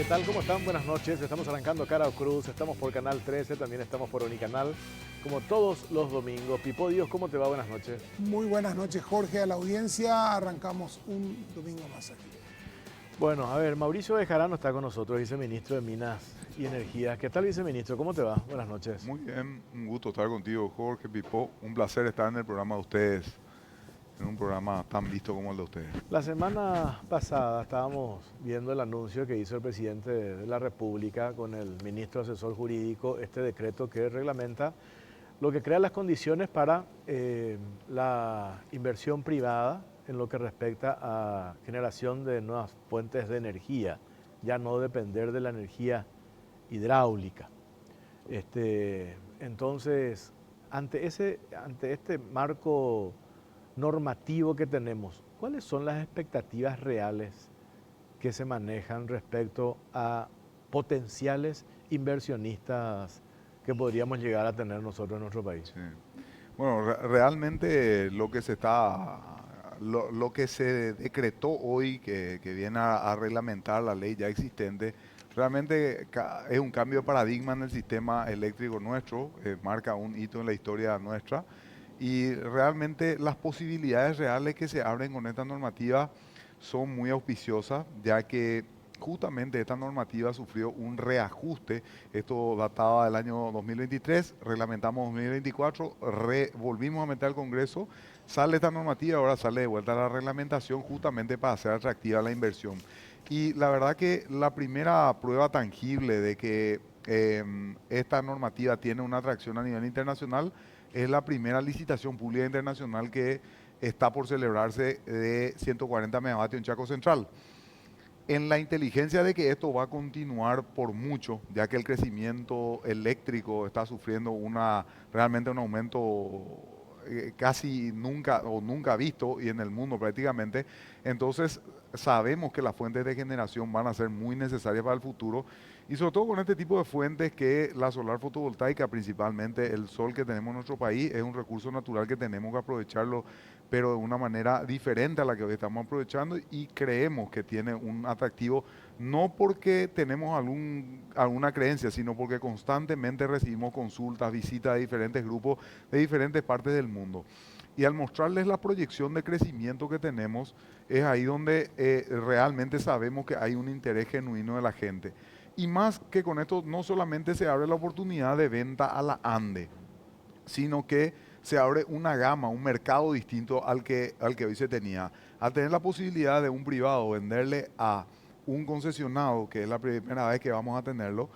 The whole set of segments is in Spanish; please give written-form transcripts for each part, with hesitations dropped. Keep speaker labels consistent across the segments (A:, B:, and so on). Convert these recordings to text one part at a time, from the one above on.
A: ¿Qué tal? ¿Cómo están? Buenas noches. Estamos arrancando Cara o Cruz. Estamos por Canal 13, también estamos por Unicanal, como todos los domingos. Pipo Dios, ¿cómo te va? Buenas noches.
B: Muy buenas noches, Jorge, a la audiencia. Arrancamos un domingo más aquí.
A: Bueno, a ver, Mauricio Bejarano está con nosotros, viceministro de Minas y Energía. ¿Qué tal, viceministro? ¿Cómo te va? Buenas noches.
C: Muy bien, un gusto estar contigo, Jorge, Pipo. Un placer estar en el programa de ustedes, en un programa tan visto como el de ustedes.
A: La semana pasada estábamos viendo el anuncio que hizo el presidente de la República con el ministro asesor jurídico, este decreto que reglamenta lo que crea las condiciones para la inversión privada en lo que respecta a generación de nuevas fuentes de energía, ya no depender de la energía hidráulica. Entonces, ante este marco normativo que tenemos, ¿cuáles son las expectativas reales que se manejan respecto a potenciales inversionistas que podríamos llegar a tener nosotros en nuestro país?
C: Sí. Bueno, realmente lo que se decretó hoy, que viene a reglamentar la ley ya existente, realmente es un cambio de paradigma en el sistema eléctrico nuestro, marca un hito en la historia nuestra. Y realmente las posibilidades reales que se abren con esta normativa son muy auspiciosas, ya que justamente esta normativa sufrió un reajuste. Esto databa del año 2023, reglamentamos 2024, volvimos a meter al Congreso, sale esta normativa, ahora sale de vuelta la reglamentación justamente para hacer atractiva la inversión. Y la verdad que la primera prueba tangible de que esta normativa tiene una atracción a nivel internacional es la primera licitación pública internacional que está por celebrarse de 140 megavatios en Chaco Central. En la inteligencia de que esto va a continuar por mucho, ya que el crecimiento eléctrico está sufriendo realmente un aumento casi nunca visto y en el mundo prácticamente. Entonces sabemos que las fuentes de generación van a ser muy necesarias para el futuro y sobre todo con este tipo de fuentes que la solar fotovoltaica, principalmente el sol que tenemos en nuestro país, es un recurso natural que tenemos que aprovecharlo, pero de una manera diferente a la que hoy estamos aprovechando, y creemos que tiene un atractivo no porque tenemos alguna creencia, sino porque constantemente recibimos consultas, visitas de diferentes grupos de diferentes partes del mundo. Y al mostrarles la proyección de crecimiento que tenemos, es ahí donde realmente sabemos que hay un interés genuino de la gente. Y más que con esto, no solamente se abre la oportunidad de venta a la ANDE, sino que se abre una gama, un mercado distinto al que hoy se tenía. Al tener la posibilidad de un privado venderle a un concesionado, que es la primera vez que vamos a tenerlo,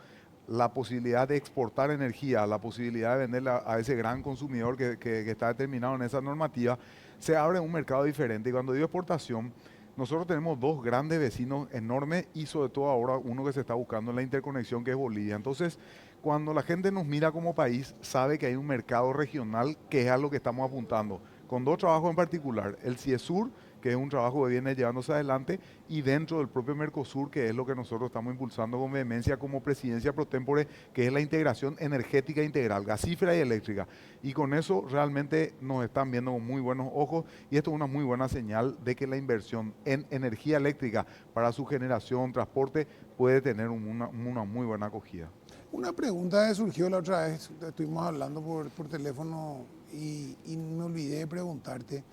C: la posibilidad de exportar energía, la posibilidad de venderle a ese gran consumidor que está determinado en esa normativa, se abre un mercado diferente. Y cuando digo exportación, nosotros tenemos dos grandes vecinos enormes y sobre todo ahora uno que se está buscando en la interconexión, que es Bolivia. Entonces, cuando la gente nos mira como país, sabe que hay un mercado regional que es a lo que estamos apuntando, con dos trabajos en particular: el CIESUR, que es un trabajo que viene llevándose adelante, y dentro del propio Mercosur, que es lo que nosotros estamos impulsando con vehemencia como presidencia pro tempore, que es la integración energética integral, gasífera y eléctrica. Y con eso realmente nos están viendo con muy buenos ojos, y esto es una muy buena señal de que la inversión en energía eléctrica para su generación, transporte, puede tener una muy buena acogida.
B: Una pregunta que surgió la otra vez, estuvimos hablando por teléfono y me olvidé de preguntarte.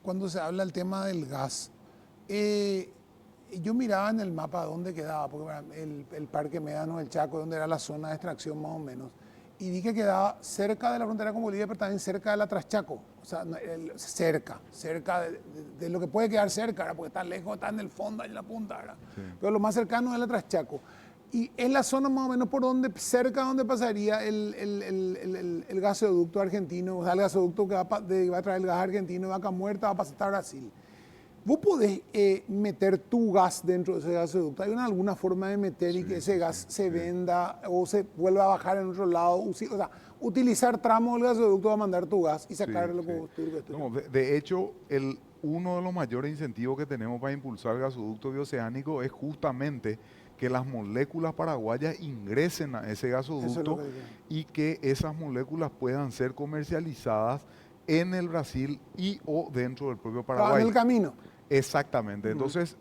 B: Cuando se habla del tema del gas, yo miraba en el mapa dónde quedaba, porque el Parque Médano del Chaco, donde era la zona de extracción más o menos, y vi que quedaba cerca de la frontera con Bolivia, pero también cerca de la Traschaco, o sea, cerca de lo que puede quedar cerca, ¿verdad? Porque está lejos, está en el fondo, ahí en la punta, ¿verdad?
C: Sí.
B: Pero lo más cercano es la Traschaco. Y es la zona más o menos por donde, cerca donde pasaría el gasoducto argentino, o sea, el gasoducto que va a traer el gas argentino de Vaca Muerta, va a pasar a Brasil. ¿Vos podés meter tu gas dentro de ese gasoducto? ¿Hay alguna forma de meter y que ese gas se venda o se vuelva a bajar en otro lado? O sea, utilizar tramos del gasoducto para mandar tu gas y sacar el combustible.
C: No, de hecho, uno de los mayores incentivos que tenemos para impulsar el gasoducto bioceánico es justamente que las moléculas paraguayas ingresen a ese gasoducto y que esas moléculas puedan ser comercializadas en el Brasil y o dentro del propio Paraguay.
B: En el camino.
C: Exactamente. Entonces,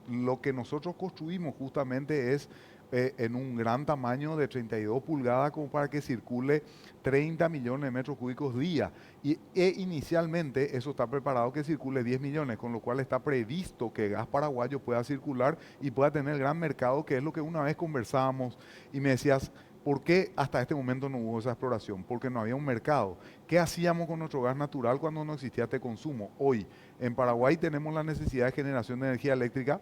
C: lo que nosotros construimos justamente es en un gran tamaño de 32 pulgadas como para que circule 30 millones de metros cúbicos día. Inicialmente eso está preparado que circule 10 millones, con lo cual está previsto que gas paraguayo pueda circular y pueda tener gran mercado, que es lo que una vez conversábamos y me decías, ¿por qué hasta este momento no hubo esa exploración? Porque no había un mercado. ¿Qué hacíamos con nuestro gas natural cuando no existía este consumo? Hoy en Paraguay tenemos la necesidad de generación de energía eléctrica.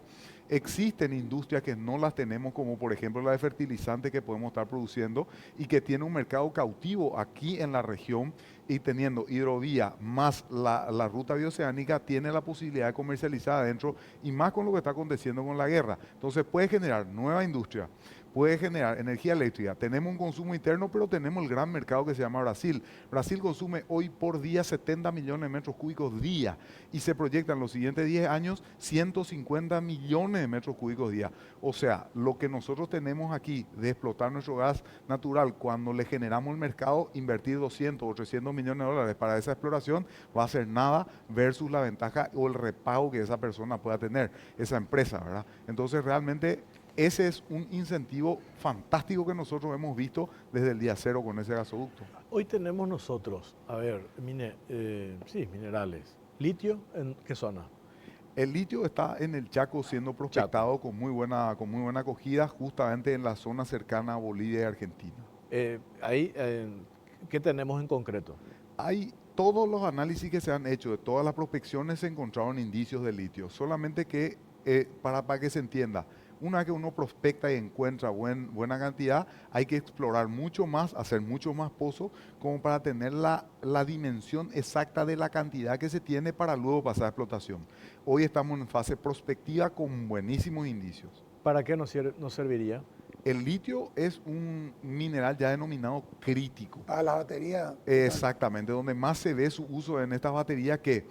C: Existen industrias que no las tenemos, como por ejemplo la de fertilizante que podemos estar produciendo y que tiene un mercado cautivo aquí en la región, y teniendo hidrovía más la ruta bioceánica, tiene la posibilidad de comercializar adentro, y más con lo que está aconteciendo con la guerra. Entonces puede generar nueva industria, puede generar energía eléctrica. Tenemos un consumo interno, pero tenemos el gran mercado que se llama Brasil. Brasil consume hoy por día 70 millones de metros cúbicos día y se proyectan los siguientes 10 años 150 millones de metros cúbicos día. O sea, lo que nosotros tenemos aquí de explotar nuestro gas natural, cuando le generamos el mercado, invertir 200 o 300 millones de dólares para esa exploración, va a ser nada versus la ventaja o el repago que esa persona pueda tener, esa empresa, ¿verdad? Entonces realmente ese es un incentivo fantástico que nosotros hemos visto desde el día cero con ese gasoducto.
A: Hoy tenemos nosotros, a ver, minerales. ¿Litio en qué zona?
C: El litio está en el Chaco siendo prospectado con muy buena acogida, justamente en la zona cercana a Bolivia y Argentina.
A: ¿Qué tenemos en concreto?
C: Hay todos los análisis que se han hecho de todas las prospecciones, se encontraron indicios de litio, solamente que para que se entienda, una vez que uno prospecta y encuentra buena cantidad, hay que explorar mucho más, hacer mucho más pozos, como para tener la dimensión exacta de la cantidad que se tiene para luego pasar a explotación. Hoy estamos en fase prospectiva con buenísimos indicios.
A: ¿Para qué nos serviría?
C: El litio es un mineral ya denominado crítico.
B: Para la batería.
C: Exactamente, donde más se ve su uso en estas baterías, que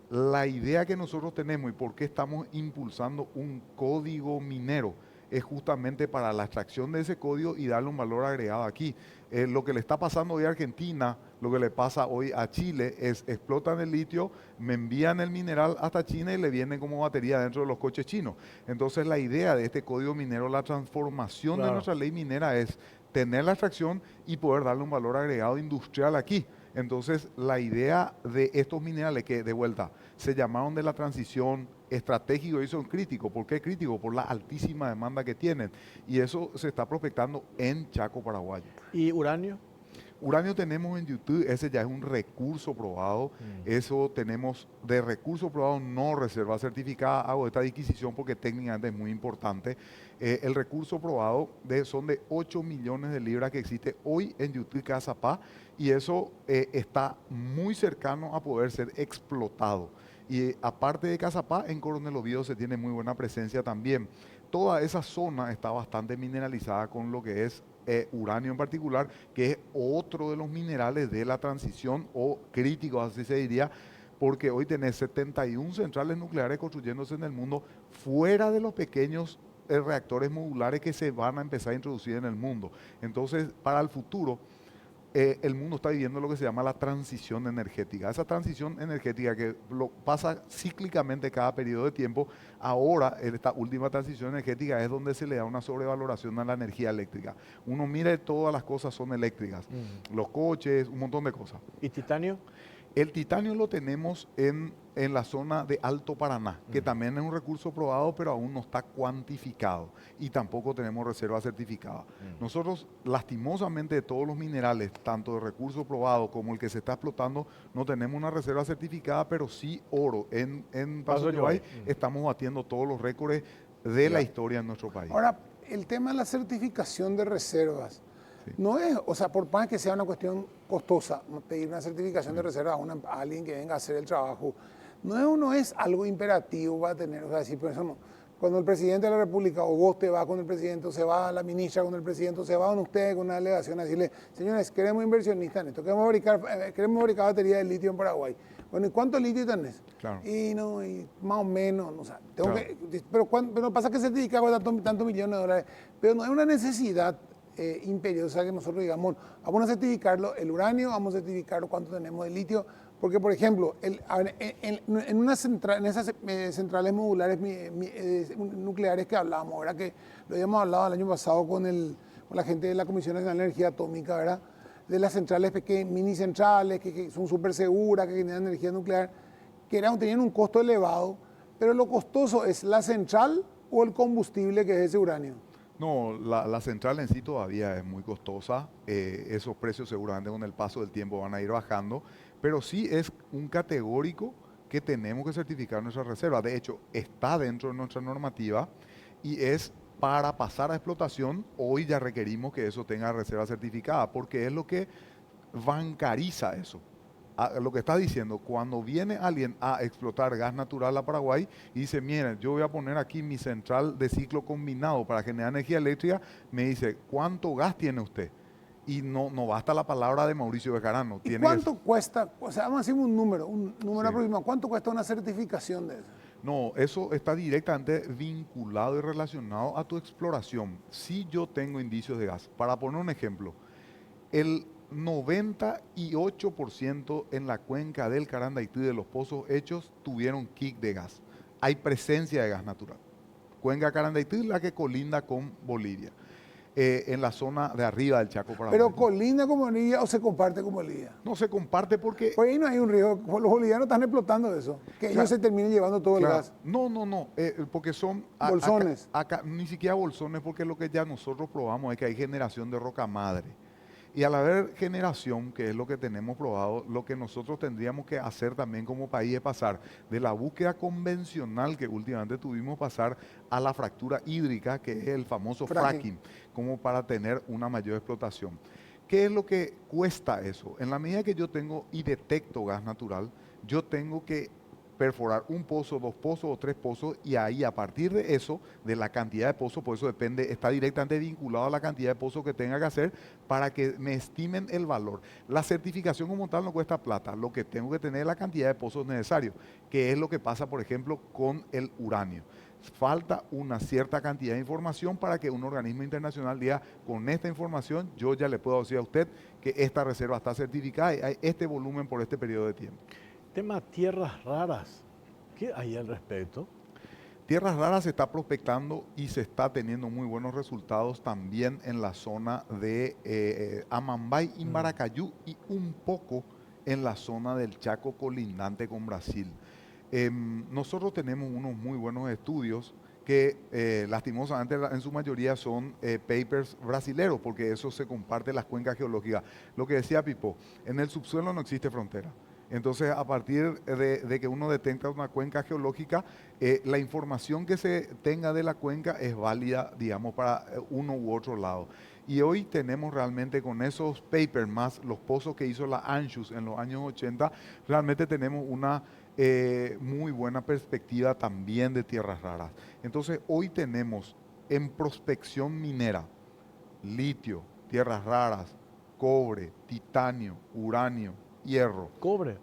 C: la idea que nosotros tenemos y por qué estamos impulsando un código minero es justamente para la extracción de ese código y darle un valor agregado aquí. Lo que le está pasando hoy a Argentina, lo que le pasa hoy a Chile es explotan el litio, me envían el mineral hasta China y le vienen como batería dentro de los coches chinos. Entonces la idea de este código minero, la transformación de nuestra ley minera es tener la extracción y poder darle un valor agregado industrial aquí. Entonces, la idea de estos minerales que, de vuelta, se llamaron de la transición estratégico y son críticos. ¿Por qué críticos? Por la altísima demanda que tienen. Y eso se está prospectando en Chaco paraguayo.
A: ¿Y uranio?
C: Uranio tenemos en YouTube, ese ya es un recurso probado. Eso tenemos de recurso probado, no reserva certificada. Hago esta disquisición porque técnicamente es muy importante. El recurso probado son de 8 millones de libras que existe hoy en YouTube Cazapá, y eso está muy cercano a poder ser explotado. Y aparte de Cazapá, en Coronel Oviedo se tiene muy buena presencia también. Toda esa zona está bastante mineralizada con lo que es uranio en particular, que es otro de los minerales de la transición o críticos, así se diría, porque hoy tenés 71 centrales nucleares construyéndose en el mundo fuera de los pequeños reactores modulares que se van a empezar a introducir en el mundo. Entonces, para el futuro, el mundo está viviendo lo que se llama la transición energética. Esa transición energética que lo pasa cíclicamente cada periodo de tiempo, ahora esta última transición energética es donde se le da una sobrevaloración a la energía eléctrica. Uno mira y todas las cosas son eléctricas, los coches, un montón de cosas.
A: ¿Y titanio?
C: El titanio lo tenemos en la zona de Alto Paraná, que también es un recurso probado, pero aún no está cuantificado y tampoco tenemos reserva certificada. Nosotros, lastimosamente, de todos los minerales, tanto de recurso probado como el que se está explotando, no tenemos una reserva certificada, pero sí oro. En Paso Llobay estamos batiendo todos los récords de la historia en nuestro país.
B: Ahora, el tema de la certificación de reservas. Sí. No es, o sea, por más que sea una cuestión costosa, pedir una certificación de reserva a alguien que venga a hacer el trabajo, no es algo imperativo va a tener, o sea, decir, por eso no. Cuando el presidente de la República, o vos te vas con el presidente, o se va la ministra con el presidente, o se va con ustedes con una delegación a decirle, señores, queremos inversionistas en esto, queremos fabricar baterías de litio en Paraguay. Bueno, ¿y cuánto litio tenés?
C: Claro.
B: Y más o menos, o sea, pero pasa que se dedica a tantos millones de dólares, pero no hay una necesidad imperiosa que nosotros digamos, vamos a certificarlo el uranio, vamos a certificar cuánto tenemos de litio, porque por ejemplo, en una central, en esas centrales modulares nucleares que hablábamos, ¿verdad? Que lo habíamos hablado el año pasado con la gente de la Comisión Nacional de Energía Atómica, ¿verdad? De las centrales pequeñas, mini centrales, que son súper seguras, que generan energía nuclear, que tenían un costo elevado, pero lo costoso es la central o el combustible que es ese uranio.
C: No, la central en sí todavía es muy costosa. Esos precios seguramente con el paso del tiempo van a ir bajando, pero sí es un categórico que tenemos que certificar nuestra reserva. De hecho, está dentro de nuestra normativa y es para pasar a explotación. Hoy ya requerimos que eso tenga reserva certificada, porque es lo que bancariza eso. Lo que está diciendo, cuando viene alguien a explotar gas natural a Paraguay y dice, miren, yo voy a poner aquí mi central de ciclo combinado para generar energía eléctrica, me dice, ¿cuánto gas tiene usted? Y no basta la palabra de Mauricio Bejarano.
B: ¿Y cuánto cuesta? O sea, vamos a decir un número
C: Sí.
B: aproximado. ¿Cuánto cuesta una certificación de eso?
C: No, eso está directamente vinculado y relacionado a tu exploración. Si yo tengo indicios de gas, para poner un ejemplo, el 98% en la cuenca del Carandaití de los pozos hechos tuvieron kick de gas. Hay presencia de gas natural. Cuenca Carandaití, la que colinda con Bolivia, en la zona de arriba del Chaco Paraguay.
B: ¿Pero colinda como Bolivia o se comparte con Bolivia?
C: No se comparte porque...
B: Pues ahí no hay un riesgo. Los bolivianos están explotando eso. Que ellos se terminen llevando todo el gas.
C: No, porque son...
B: Bolsones.
C: Acá, ni siquiera bolsones, porque lo que ya nosotros probamos es que hay generación de roca madre. Y al haber generación, que es lo que tenemos probado, lo que nosotros tendríamos que hacer también como país es pasar de la búsqueda convencional que últimamente tuvimos, pasar a la fractura hídrica, que es el famoso fracking, como para tener una mayor explotación. ¿Qué es lo que cuesta eso? En la medida que yo tengo y detecto gas natural, yo tengo que perforar un pozo, 2 pozos o 3 pozos, y ahí a partir de eso, de la cantidad de pozos, por eso depende, está directamente vinculado a la cantidad de pozos que tenga que hacer para que me estimen el valor. La certificación como tal no cuesta plata, lo que tengo que tener es la cantidad de pozos necesarios, que es lo que pasa, por ejemplo, con el uranio. Falta una cierta cantidad de información para que un organismo internacional diga, con esta información yo ya le puedo decir a usted que esta reserva está certificada y hay este volumen por este periodo de tiempo.
A: Tema tierras raras, ¿qué hay al respecto?
C: Tierras raras se está prospectando y se está teniendo muy buenos resultados también en la zona de Amambay y Maracayú y un poco en la zona del Chaco colindante con Brasil. Nosotros tenemos unos muy buenos estudios que lastimosamente en su mayoría son papers brasileros, porque eso se comparte en las cuencas geológicas. Lo que decía Pipo, en el subsuelo no existe frontera. Entonces, a partir de que uno detecta una cuenca geológica, la información que se tenga de la cuenca es válida, digamos, para uno u otro lado. Y hoy tenemos realmente con esos papers más los pozos que hizo la Anschutz en los años 80, realmente tenemos una muy buena perspectiva también de tierras raras. Entonces, hoy tenemos en prospección minera, litio, tierras raras, cobre, titanio, uranio, hierro.
A: Cobre.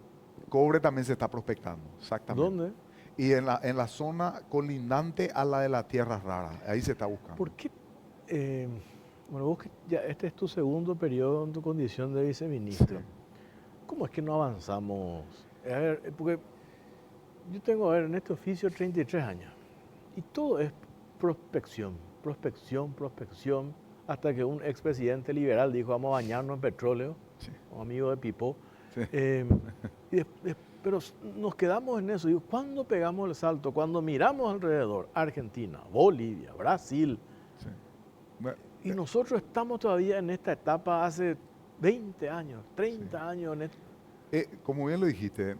C: Cobre también se está prospectando, exactamente.
A: ¿Dónde?
C: Y en la zona colindante a la de las tierras raras, ahí se está buscando.
A: ¿Por qué? Bueno, vos que ya este es tu segundo periodo en tu condición de viceministro.
C: Sí.
A: ¿Cómo es que no avanzamos? A ver, porque yo tengo, a ver, en este oficio 33 años y todo es prospección, prospección, prospección, hasta que un expresidente liberal dijo, vamos a bañarnos en petróleo,
C: Sí.
A: un amigo de Pipo.
C: Sí.
A: Pero nos quedamos en eso. Digo, ¿cuándo pegamos el salto? Cuando miramos alrededor, Argentina, Bolivia, Brasil.
C: Sí. Bueno,
A: Y nosotros estamos todavía en esta etapa hace 20 años, 30 años.
C: como bien lo dijiste,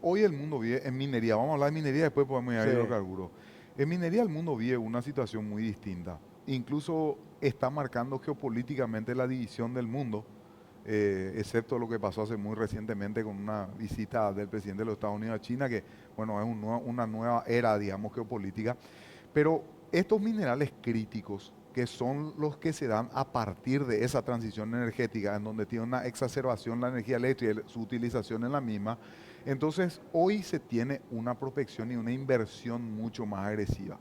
C: hoy el mundo vive en minería. Vamos a hablar de minería, después podemos ir a hidrocarburos. En minería el mundo vive una situación muy distinta. Incluso está marcando geopolíticamente la división del mundo. Excepto lo que pasó hace muy recientemente con una visita del presidente de los Estados Unidos a China, que bueno, es una nueva era, digamos, geopolítica. Pero estos minerales críticos, que son los que se dan a partir de esa transición energética, en donde tiene una exacerbación la energía eléctrica y su utilización en la misma, entonces hoy se tiene una prospección y una inversión mucho más agresiva.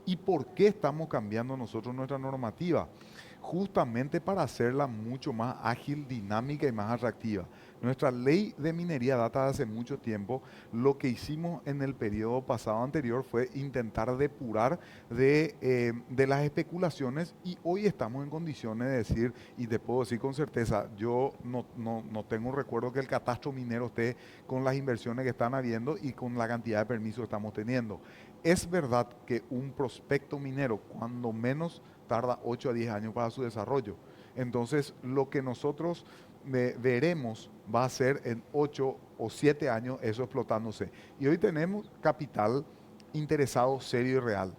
C: ¿Y por qué estamos cambiando nosotros nuestra normativa? justamente para hacerla mucho más ágil, dinámica y más atractiva. Nuestra ley de minería data de hace mucho tiempo. Lo que hicimos en el periodo pasado anterior fue intentar depurar de las especulaciones y hoy estamos en condiciones de decir, y te puedo decir con certeza, yo no tengo un recuerdo que el catastro minero esté con las inversiones que están habiendo y con la cantidad de permisos que estamos teniendo. Es verdad que un prospecto minero, cuando menos, tarda 8 a 10 años para su desarrollo. Entonces, lo que nosotros veremos va a ser en 8 o 7 años eso explotándose. Y hoy tenemos capital interesado, serio y real.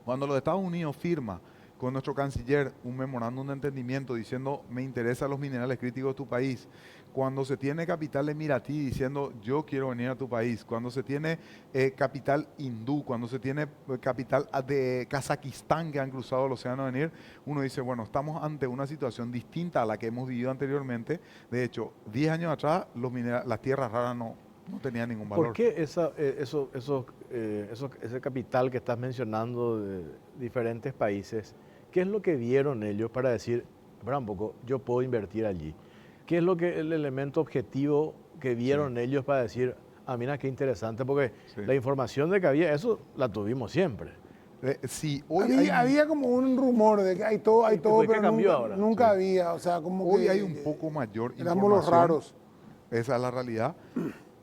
C: Cuando los Estados Unidos firma con nuestro canciller un memorándum de entendimiento diciendo me interesan los minerales críticos de tu país, cuando se tiene capital emiratí diciendo yo quiero venir a tu país, cuando se tiene capital hindú, cuando se tiene capital de Kazajistán que han cruzado el océano a venir, uno dice, bueno, estamos ante una situación distinta a la que hemos vivido anteriormente. De hecho, 10 años atrás las tierras raras no tenían ningún valor.
A: ¿Por qué ese capital que estás mencionando de diferentes países, qué es lo que vieron ellos para decir, espera un poco, yo puedo invertir allí? ¿Qué es el elemento objetivo que vieron ellos para decir, mira qué interesante? Porque la información de que había eso la tuvimos siempre.
C: Sí,
B: había como un rumor de que hay todo, pero nunca había, o sea, como
C: hoy
B: que
C: hay un poco mayor
B: éramos los raros.
C: Esa es la realidad.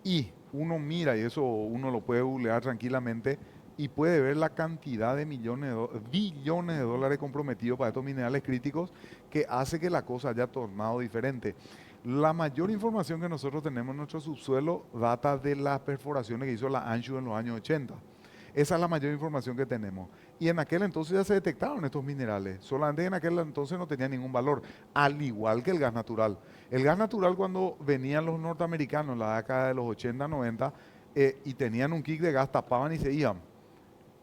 C: Y uno mira, y eso uno lo puede googlear tranquilamente, y puede ver la cantidad de billones de dólares comprometidos para estos minerales críticos que hace que la cosa haya tornado diferente. La mayor información que nosotros tenemos en nuestro subsuelo data de las perforaciones que hizo la ANSHU en los años 80. Esa es la mayor información que tenemos. Y en aquel entonces ya se detectaron estos minerales. Solamente en aquel entonces no tenían ningún valor, al igual que el gas natural. El gas natural cuando venían los norteamericanos en la década de los 80, 90 y tenían un kick de gas, tapaban y se iban.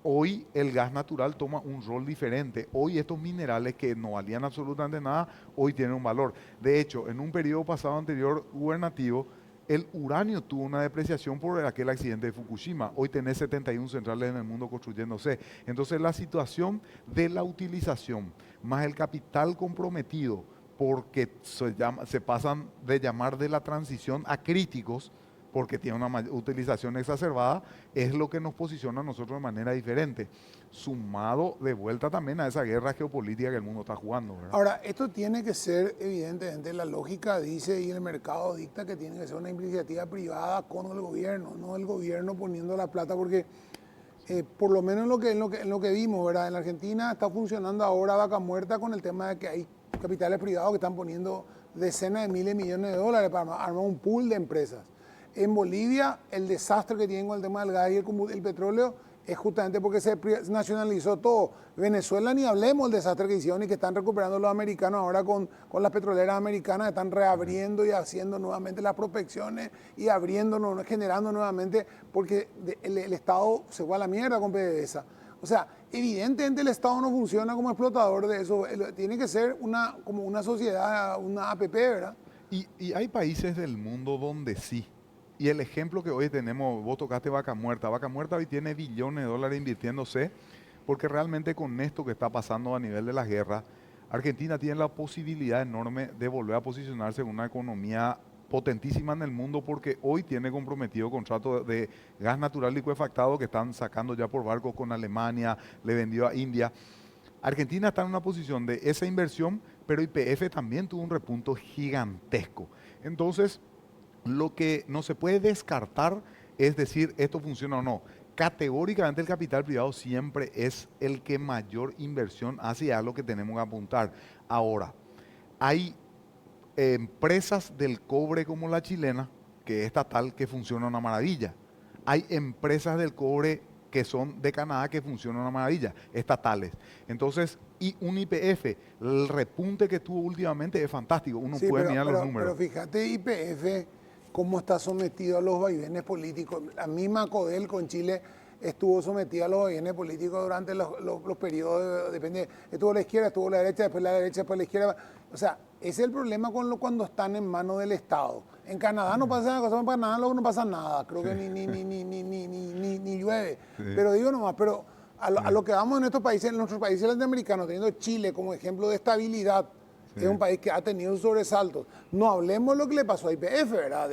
C: Hoy el gas natural toma un rol diferente. Hoy estos minerales que no valían absolutamente nada, hoy tienen un valor. De hecho, en un periodo pasado anterior gubernativo, el uranio tuvo una depreciación por aquel accidente de Fukushima. Hoy tenés 71 centrales en el mundo construyéndose. Entonces la situación de la utilización más el capital comprometido, porque se pasan de llamar de la transición a críticos, porque tiene una utilización exacerbada, es lo que nos posiciona a nosotros de manera diferente, sumado de vuelta también a esa guerra geopolítica que el mundo está jugando, ¿verdad?
B: Ahora, esto tiene que ser, evidentemente, la lógica dice y el mercado dicta que tiene que ser una iniciativa privada con el gobierno, no el gobierno poniendo la plata, porque por lo menos en lo que vimos, ¿verdad? En la Argentina está funcionando ahora Vaca Muerta con el tema de que hay capitales privados que están poniendo decenas de miles de millones de dólares para armar un pool de empresas. En Bolivia, el desastre que tienen con el tema del gas y el petróleo es justamente porque se nacionalizó todo. Venezuela, ni hablemos del desastre que hicieron y que están recuperando los americanos ahora con las petroleras americanas, están reabriendo y haciendo nuevamente las prospecciones y generando nuevamente, porque el Estado se fue a la mierda con PDVSA. O sea, evidentemente el Estado no funciona como explotador de eso. Tiene que ser como una sociedad, una APP, ¿verdad?
C: Y hay países del mundo donde sí. Y el ejemplo que hoy tenemos, vos tocaste Vaca Muerta. Vaca Muerta hoy tiene billones de dólares invirtiéndose, porque realmente con esto que está pasando a nivel de la guerra, Argentina tiene la posibilidad enorme de volver a posicionarse en una economía potentísima en el mundo, porque hoy tiene comprometido contrato de gas natural licuefactado que están sacando ya por barcos con Alemania, le vendió a India. Argentina está en una posición de esa inversión, pero YPF también tuvo un repunto gigantesco. Entonces, lo que no se puede descartar es decir, esto funciona o no. Categóricamente el capital privado siempre es el que mayor inversión hace y es lo que tenemos que apuntar. Ahora, hay empresas del cobre como la chilena, que es estatal, que funciona una maravilla. Hay empresas del cobre que son de Canadá que funcionan una maravilla, estatales. Entonces, y un YPF, el repunte que tuvo últimamente es fantástico. Uno puede mirar los números.
B: Pero fíjate, YPF, cómo está sometido a los vaivenes políticos. La misma CODEL con Chile estuvo sometida a los vaivenes políticos durante los periodos, depende, estuvo a la izquierda, estuvo a la derecha, después la izquierda. O sea, ese es el problema cuando están en manos del Estado. En Canadá no pasa nada, en Canadá luego no pasa nada, creo que ni llueve. Sí. Pero digo nomás, pero A lo que vamos en nuestros países latinoamericanos, teniendo Chile como ejemplo de estabilidad, es un país que ha tenido sobresaltos. No hablemos de lo que le pasó a YPF, ¿verdad?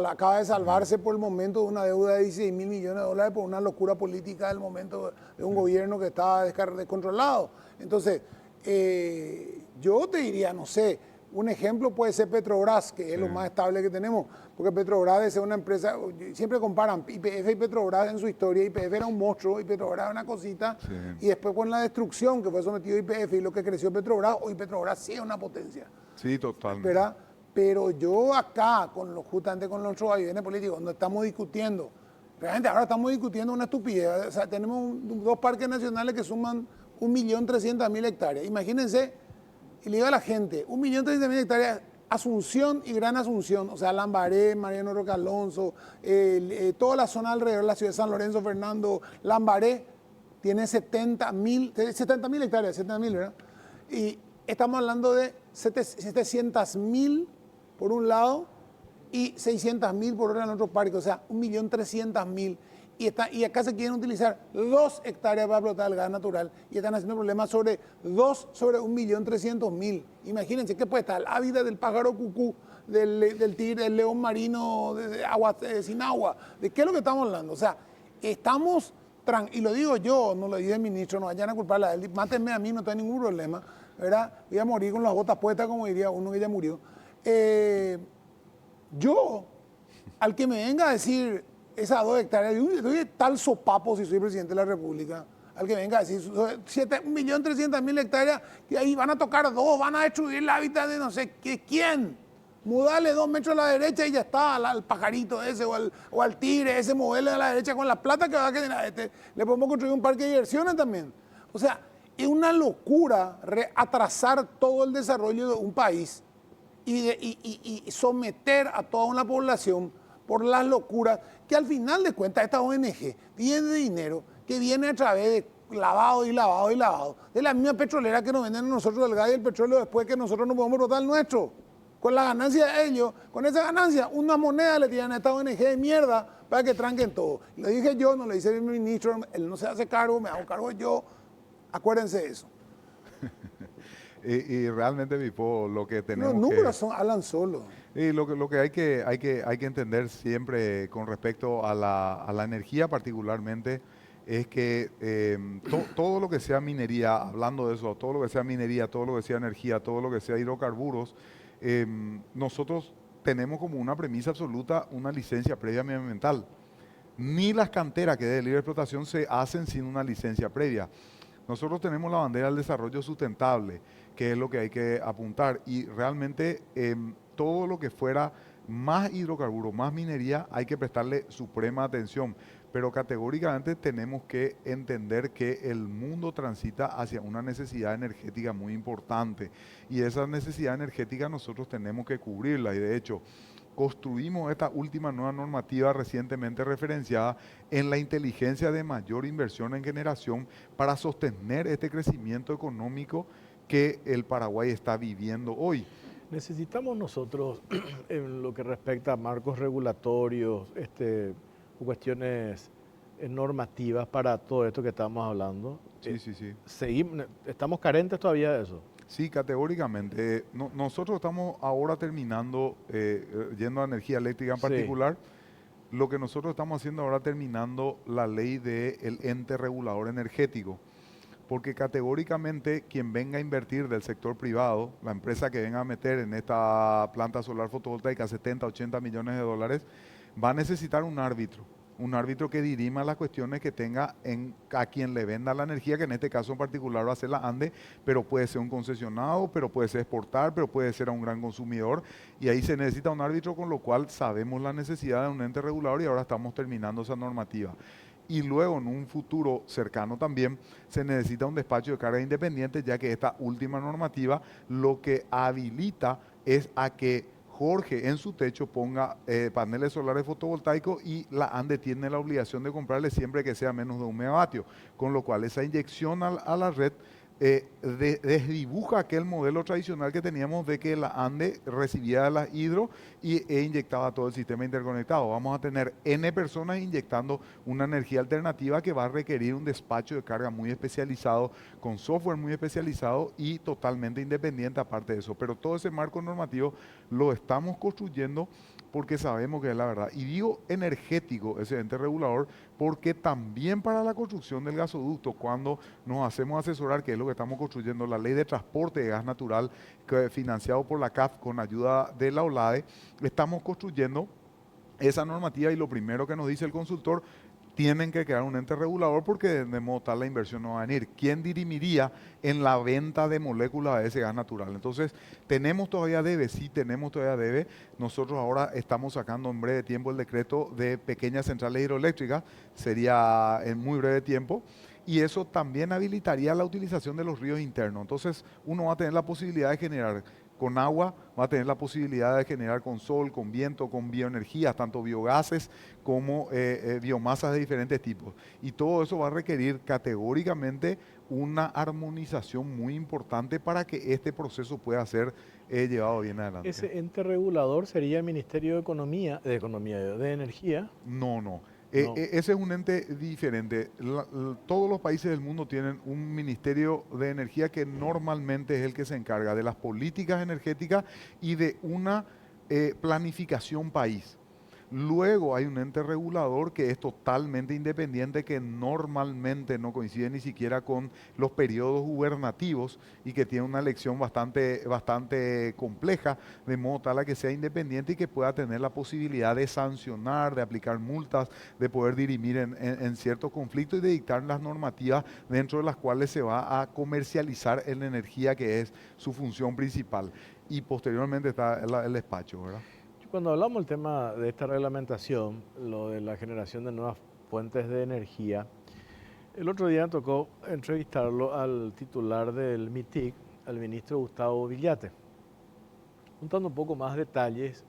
B: Acaba de salvarse por el momento de una deuda de 16 mil millones de dólares por una locura política del momento de un gobierno que estaba descontrolado. Entonces, yo te diría, no sé, un ejemplo puede ser Petrobras, que es lo más estable que tenemos, porque Petrobras es una empresa, siempre comparan YPF y Petrobras en su historia. YPF era un monstruo y Petrobras era una cosita, y después con la destrucción que fue sometido YPF y lo que creció Petrobras, hoy Petrobras sí es una potencia.
C: Sí, totalmente.
B: ¿Verdad? Pero yo acá, justamente con los vaivenes políticos, no estamos discutiendo, realmente ahora estamos discutiendo una estupidez. O sea, tenemos dos parques nacionales que suman 1.300.000 hectáreas. Imagínense, y le digo a la gente, 1.300.000 hectáreas, Asunción y Gran Asunción, o sea, Lambaré, Mariano Roque Alonso, toda la zona alrededor de la ciudad de San Lorenzo, Fernando, Lambaré, tiene 70.000 hectáreas, 70.000, ¿verdad? Y estamos hablando de 700.000 por un lado y 600.000 por otro en otro parque, o sea, 1.300.000. Y acá se quieren utilizar 2 hectáreas para explotar el gas natural y están haciendo problemas sobre 2 sobre 1.300.000. Imagínense qué puede estar el hábitat del pájaro cucú, del tigre, del león marino, de agua, sin agua. ¿De qué es lo que estamos hablando? O sea, estamos, y lo digo yo, no lo dice el ministro, no vayan a culparla a él, mátenme a mí, no tengo ningún problema, ¿verdad? Voy a morir con las botas puestas, como diría uno que ya murió. Yo, al que me venga a decir esas 2 hectáreas, yo doy tal sopapo si soy presidente de la República, al que venga a decir 1.300.000 hectáreas, que ahí van a tocar 2, van a destruir el hábitat de no sé quién. Mudarle 2 metros a la derecha y ya está, al pajarito ese o al tigre ese, moverle a la derecha con la plata que va a generar. Le podemos construir un parque de diversiones también. O sea, es una locura atrasar todo el desarrollo de un país y someter a toda una población por las locuras que al final de cuentas esta ONG viene de dinero que viene a través de lavado y lavado y lavado de la misma petrolera que nos venden a nosotros el gas y el petróleo después que nosotros no podemos brotar el nuestro. Con la ganancia de ellos, con esa ganancia, una moneda le tiran a esta ONG de mierda para que tranquen todo. Lo dije yo, no lo dice el ministro, él no se hace cargo, me hago cargo yo. Acuérdense de eso.
C: Y realmente, Pipo, lo que tenemos
B: Los números hablan solo.
C: Y lo que hay que entender siempre con respecto a la energía particularmente es que todo lo que sea minería, hablando de eso, todo lo que sea minería, todo lo que sea energía, todo lo que sea hidrocarburos, nosotros tenemos como una premisa absoluta una licencia previa medioambiental. Ni las canteras que de libre explotación se hacen sin una licencia previa. Nosotros tenemos la bandera del desarrollo sustentable, que es lo que hay que apuntar, y realmente todo lo que fuera más hidrocarburos, más minería, hay que prestarle suprema atención, pero categóricamente tenemos que entender que el mundo transita hacia una necesidad energética muy importante, y esa necesidad energética nosotros tenemos que cubrirla, y de hecho construimos esta última nueva normativa recientemente referenciada en la inteligencia de mayor inversión en generación para sostener este crecimiento económico que el Paraguay está viviendo hoy.
A: Necesitamos nosotros, en lo que respecta a marcos regulatorios, cuestiones normativas para todo esto que estamos hablando.
C: Sí.
A: ¿Estamos carentes todavía de eso?
C: Sí, categóricamente. Nosotros estamos ahora terminando, yendo a energía eléctrica en particular, lo que nosotros estamos haciendo ahora terminando la ley del ente regulador energético, porque categóricamente quien venga a invertir del sector privado, la empresa que venga a meter en esta planta solar fotovoltaica 70, 80 millones de dólares, va a necesitar un árbitro que dirima las cuestiones que tenga a quien le venda la energía, que en este caso en particular va a ser la ANDE, pero puede ser un concesionado, pero puede ser exportar, pero puede ser a un gran consumidor, y ahí se necesita un árbitro, con lo cual sabemos la necesidad de un ente regulador y ahora estamos terminando esa normativa. Y luego en un futuro cercano también se necesita un despacho de carga independiente, ya que esta última normativa lo que habilita es a que Jorge en su techo ponga paneles solares fotovoltaicos y la ANDE tiene la obligación de comprarle siempre que sea menos de 1 megavatio, con lo cual esa inyección a la red desdibuja aquel modelo tradicional que teníamos de que la ANDE recibía las hidro e inyectaba todo el sistema interconectado. Vamos a tener N personas inyectando una energía alternativa que va a requerir un despacho de carga muy especializado, con software muy especializado y totalmente independiente aparte de eso. Pero todo ese marco normativo lo estamos construyendo porque sabemos que es la verdad. Y digo energético, ese ente regulador, porque también para la construcción del gasoducto, cuando nos hacemos asesorar, que es lo que estamos construyendo, la ley de transporte de gas natural, financiado por la CAF con ayuda de la OLADE, estamos construyendo esa normativa y lo primero que nos dice el consultor, tienen que crear un ente regulador porque de modo tal la inversión no va a venir. ¿Quién dirimiría en la venta de moléculas de ese gas natural? Entonces, tenemos todavía debe, sí tenemos todavía debe. Nosotros ahora estamos sacando en breve tiempo el decreto de pequeñas centrales hidroeléctricas, sería en muy breve tiempo. Y eso también habilitaría la utilización de los ríos internos. Entonces, uno va a tener la posibilidad de generar con agua, va a tener la posibilidad de generar con sol, con viento, con bioenergías, tanto biogases como biomasas de diferentes tipos. Y todo eso va a requerir categóricamente una armonización muy importante para que este proceso pueda ser llevado bien adelante.
A: Ese ente regulador sería el Ministerio de Energía.
C: No, no.
A: No.
C: Ese es un ente diferente. Todos los países del mundo tienen un ministerio de energía que normalmente es el que se encarga de las políticas energéticas y de una planificación país. Luego hay un ente regulador que es totalmente independiente, que normalmente no coincide ni siquiera con los periodos gubernativos y que tiene una elección bastante compleja, de modo tal a que sea independiente y que pueda tener la posibilidad de sancionar, de aplicar multas, de poder dirimir en ciertos conflictos y de dictar las normativas dentro de las cuales se va a comercializar en la energía, que es su función principal. Y posteriormente está el despacho, ¿verdad?
A: Cuando hablamos del tema de esta reglamentación, lo de la generación de nuevas fuentes de energía, el otro día me tocó entrevistarlo al titular del MITIC, al ministro Gustavo Villate, contando un poco más detalles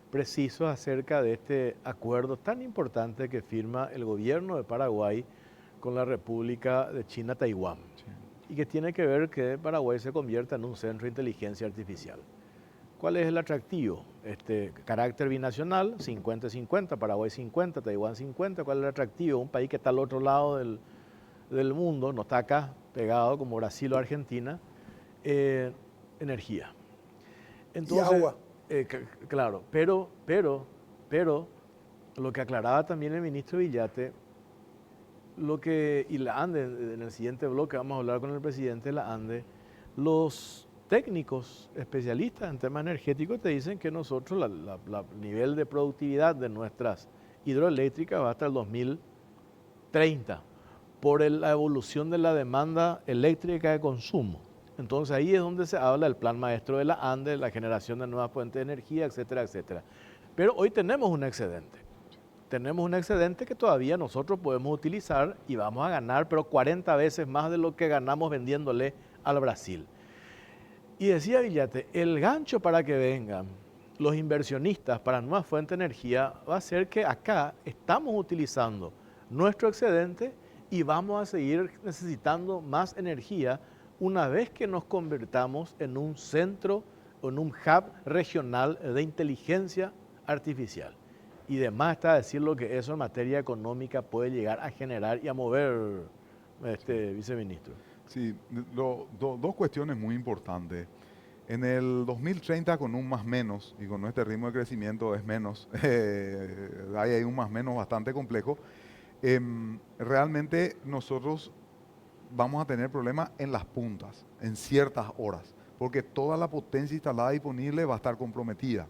A: precisos acerca de este acuerdo tan importante que firma el gobierno de Paraguay con la República de China, Taiwán, y que tiene que ver que Paraguay se convierta en un centro de inteligencia artificial. ¿Cuál es el atractivo? Este carácter binacional, 50-50, Paraguay 50, Taiwán 50. ¿Cuál es el atractivo? Un país que está al otro lado del mundo, no está acá pegado como Brasil o Argentina, energía. Entonces,
B: y agua.
A: Claro, pero, lo que aclaraba también el ministro Villate, y la ANDE, en el siguiente bloque vamos a hablar con el presidente de la ANDE, los técnicos especialistas en temas energéticos te dicen que nosotros, el nivel de productividad de nuestras hidroeléctricas va hasta el 2030 por la evolución de la demanda eléctrica de consumo. Entonces ahí es donde se habla del plan maestro de la ANDE, la generación de nuevas fuentes de energía, etcétera, etcétera. Pero hoy tenemos un excedente. Tenemos un excedente que todavía nosotros podemos utilizar y vamos a ganar, pero 40 veces más de lo que ganamos vendiéndole al Brasil. Y decía Villate, el gancho para que vengan los inversionistas para nuevas fuentes de energía va a ser que acá estamos utilizando nuestro excedente y vamos a seguir necesitando más energía una vez que nos convertamos en un centro o en un hub regional de inteligencia artificial. Y demás está decir lo que eso en materia económica puede llegar a generar y a mover, viceministro.
C: Sí, dos cuestiones muy importantes. En el 2030, con un más menos, y con este ritmo de crecimiento es menos, hay un más menos bastante complejo, realmente nosotros vamos a tener problemas en las puntas, en ciertas horas, porque toda la potencia instalada disponible va a estar comprometida.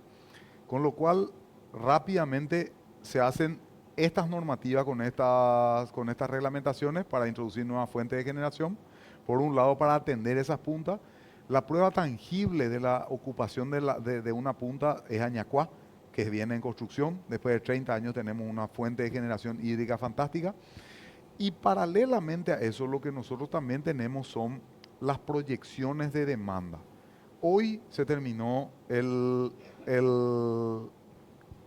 C: Con lo cual, rápidamente se hacen estas normativas con estas reglamentaciones para introducir nuevas fuentes de generación. Por un lado, para atender esas puntas. La prueba tangible de la ocupación de una punta es Añacuá, que viene en construcción. Después de 30 años tenemos una fuente de generación hídrica fantástica. Y paralelamente a eso, lo que nosotros también tenemos son las proyecciones de demanda. Hoy se terminó el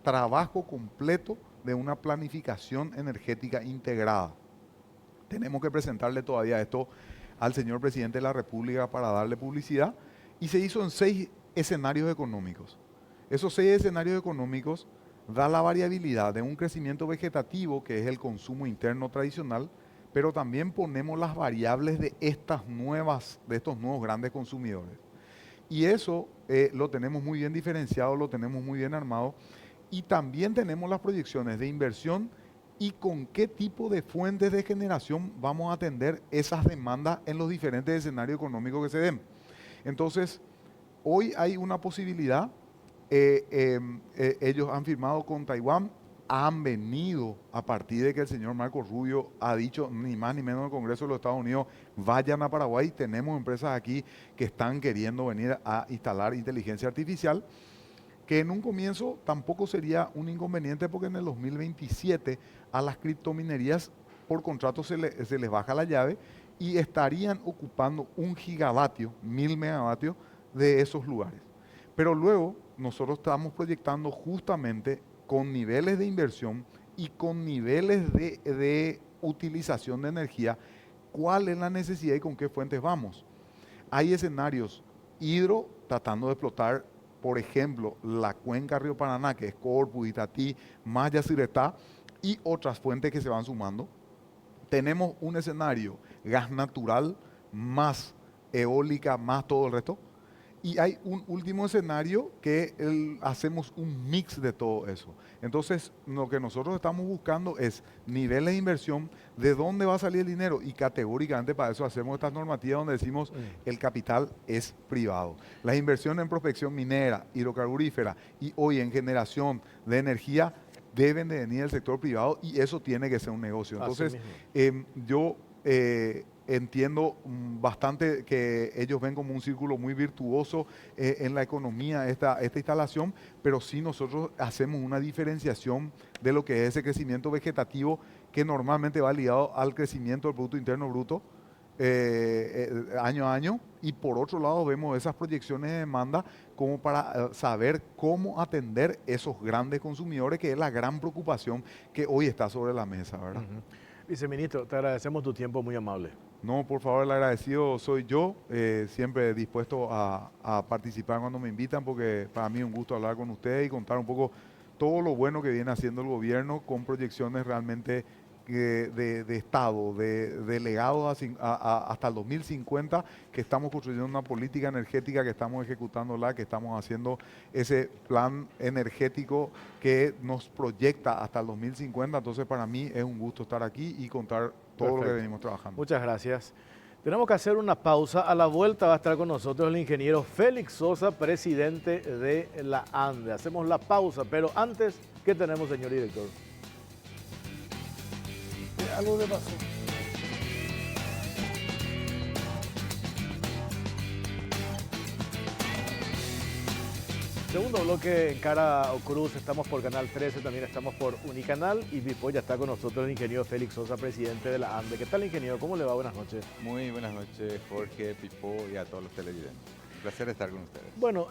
C: trabajo completo de una planificación energética integrada. Tenemos que presentarle todavía esto al señor presidente de la República para darle publicidad y se hizo en 6 escenarios económicos. Esos 6 escenarios económicos da la variabilidad de un crecimiento vegetativo, que es el consumo interno tradicional, pero también ponemos las variables de estos nuevos grandes consumidores. Y eso lo tenemos muy bien diferenciado, lo tenemos muy bien armado. Y también tenemos las proyecciones de inversión y con qué tipo de fuentes de generación vamos a atender esas demandas en los diferentes escenarios económicos que se den. Entonces, hoy hay una posibilidad. Ellos han firmado con Taiwán, han venido a partir de que el señor Marco Rubio ha dicho, ni más ni menos, en el Congreso de los Estados Unidos, vayan a Paraguay. Tenemos empresas aquí que están queriendo venir a instalar inteligencia artificial, que en un comienzo tampoco sería un inconveniente, porque en el 2027 a las criptominerías por contrato se les baja la llave y estarían ocupando 1 gigavatio, 1000 megavatios de esos lugares. Pero luego nosotros estamos proyectando justamente con niveles de inversión y con niveles de utilización de energía, cuál es la necesidad y con qué fuentes vamos. Hay escenarios hidro tratando de explotar, por ejemplo, la cuenca Río Paraná, que es Corpus, Itatí, más Yacyretá, y otras fuentes que se van sumando. Tenemos un escenario gas natural, más eólica, más todo el resto. Y hay un último escenario que hacemos un mix de todo eso. Entonces, lo que nosotros estamos buscando es niveles de inversión, de dónde va a salir el dinero, y categóricamente para eso hacemos estas normativas donde decimos el capital es privado. Las inversiones en prospección minera, hidrocarburífera y hoy en generación de energía deben de venir del sector privado, y eso tiene que ser un negocio. Entonces, yo entiendo bastante que ellos ven como un círculo muy virtuoso en la economía esta instalación, pero sí nosotros hacemos una diferenciación de lo que es ese crecimiento vegetativo, que normalmente va ligado al crecimiento del Producto Interno Bruto año a año, y por otro lado vemos esas proyecciones de demanda como para saber cómo atender esos grandes consumidores, que es la gran preocupación que hoy está sobre la mesa, ¿verdad?
A: Viceministro, te agradecemos tu tiempo, muy amable.
C: No, por favor, el agradecido soy yo, siempre dispuesto a participar cuando me invitan, porque para mí es un gusto hablar con ustedes y contar un poco todo lo bueno que viene haciendo el gobierno, con proyecciones realmente de Estado, de legados hasta el 2050, que estamos construyendo una política energética, que estamos ejecutándola, que estamos haciendo ese plan energético que nos proyecta hasta el 2050. Entonces, para mí es un gusto estar aquí y contar todo lo que venimos trabajando.
A: Muchas gracias. Tenemos que hacer una pausa. A la vuelta va a estar con nosotros el ingeniero Félix Sosa, presidente de la ANDE. Hacemos la pausa, pero antes, ¿qué tenemos, señor director?
B: Algo le pasó.
A: Segundo bloque en Cara o Cruz, estamos por Canal 13, también estamos por Unicanal, y después ya está con nosotros el ingeniero Félix Sosa, presidente de la ANDE. ¿Qué tal, ingeniero? ¿Cómo le va? Buenas noches.
D: Muy buenas noches, Jorge, Pipo y a todos los televidentes. Un placer estar con ustedes.
A: Bueno,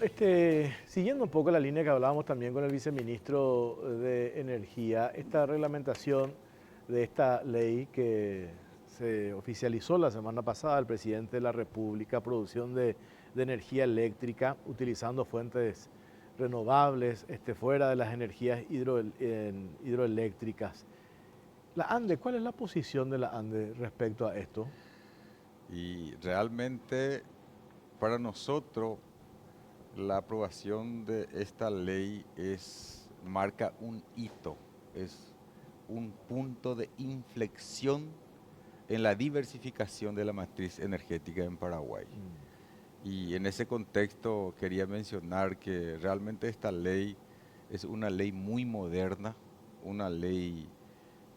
A: siguiendo un poco la línea que hablábamos también con el viceministro de Energía, esta reglamentación de esta ley que se oficializó la semana pasada, el presidente de la República, producción de energía eléctrica utilizando fuentes renovables, fuera de las energías hidroeléctricas. La ANDE, ¿cuál es la posición de la ANDE respecto a esto?
D: Y realmente para nosotros la aprobación de esta ley marca un hito, es un punto de inflexión en la diversificación de la matriz energética en Paraguay. Y en ese contexto quería mencionar que realmente esta ley es una ley muy moderna, una ley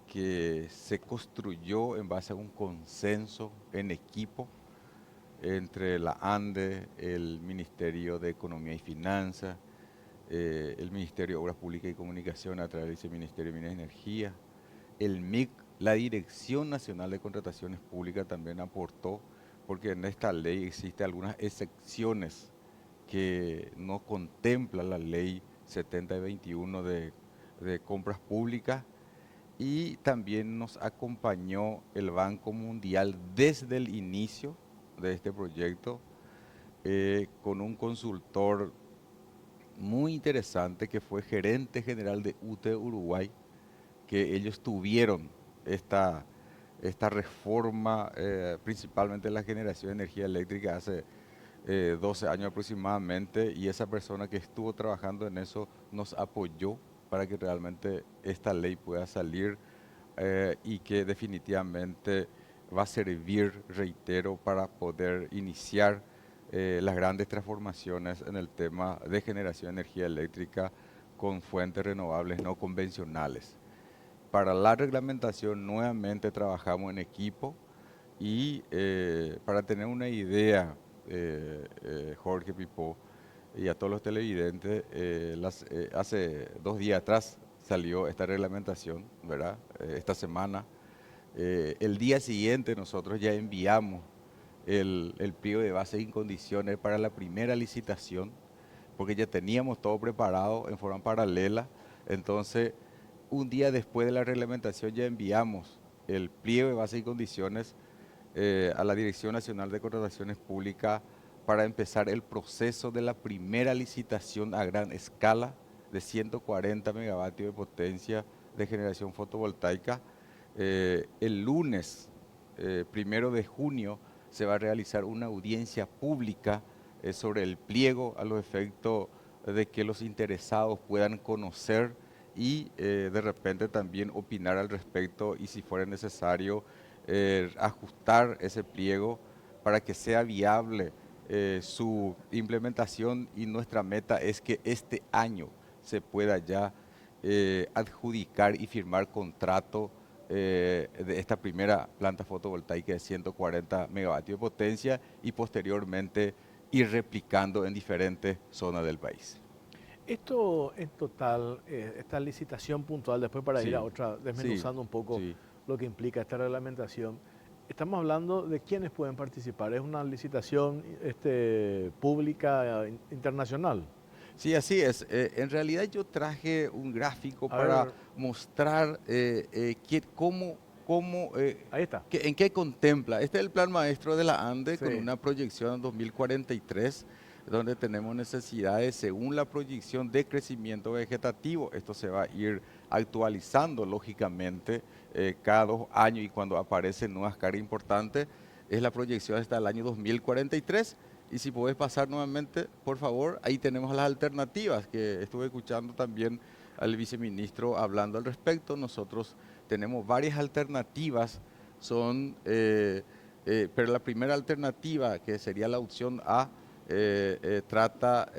D: que se construyó en base a un consenso en equipo entre la ANDE, el Ministerio de Economía y Finanzas, el Ministerio de Obras Públicas y Comunicación a través del Viceministerio de Minas y Energía, el MIC, la Dirección Nacional de Contrataciones Públicas también aportó, porque en esta ley existen algunas excepciones que no contempla la ley 70 y 21 de compras públicas, y también nos acompañó el Banco Mundial desde el inicio de este proyecto con un consultor muy interesante que fue gerente general de UTE Uruguay, que ellos tuvieron esta reforma, principalmente en la generación de energía eléctrica hace 12 años aproximadamente, y esa persona que estuvo trabajando en eso nos apoyó para que realmente esta ley pueda salir y que definitivamente va a servir, reitero, para poder iniciar las grandes transformaciones en el tema de generación de energía eléctrica con fuentes renovables no convencionales. Para la reglamentación nuevamente trabajamos en equipo y para tener una idea, Jorge Pipó y a todos los televidentes, hace 2 días atrás salió esta reglamentación, ¿verdad? Esta semana. El día siguiente nosotros ya enviamos el pliego de bases y condiciones para la primera licitación, porque ya teníamos todo preparado en forma paralela. Entonces, un día después de la reglamentación ya enviamos el pliego de bases y condiciones a la Dirección Nacional de Contrataciones Públicas para empezar el proceso de la primera licitación a gran escala de 140 megavatios de potencia de generación fotovoltaica. El lunes 1 de junio se va a realizar una audiencia pública sobre el pliego a los efectos de que los interesados puedan conocer y de repente también opinar al respecto y si fuera necesario ajustar ese pliego para que sea viable su implementación, y nuestra meta es que este año se pueda ya adjudicar y firmar contrato de esta primera planta fotovoltaica de 140 megavatios de potencia y posteriormente ir replicando en diferentes zonas del país.
A: Esto en total, esta licitación puntual, después para ir a
D: Sí,
A: otra, desmenuzando un poco
D: sí.
A: lo que implica esta reglamentación, estamos hablando de quiénes pueden participar. ¿Es una licitación pública internacional?
D: Sí, así es. En realidad yo traje un gráfico
A: A
D: para
A: ver,
D: mostrar cómo,
A: ahí está.
D: en qué contempla. Este es el plan maestro de la ANDE con
A: Sí.
D: una proyección en 2043, donde tenemos necesidades según la proyección de crecimiento vegetativo. Esto se va a ir actualizando lógicamente cada 2 años, y cuando aparecen nuevas cargas importantes es la proyección hasta el año 2043. Y si podés pasar nuevamente, por favor, ahí tenemos las alternativas, que estuve escuchando también al viceministro hablando al respecto. Nosotros tenemos varias alternativas, pero la primera alternativa, que sería la opción A, trata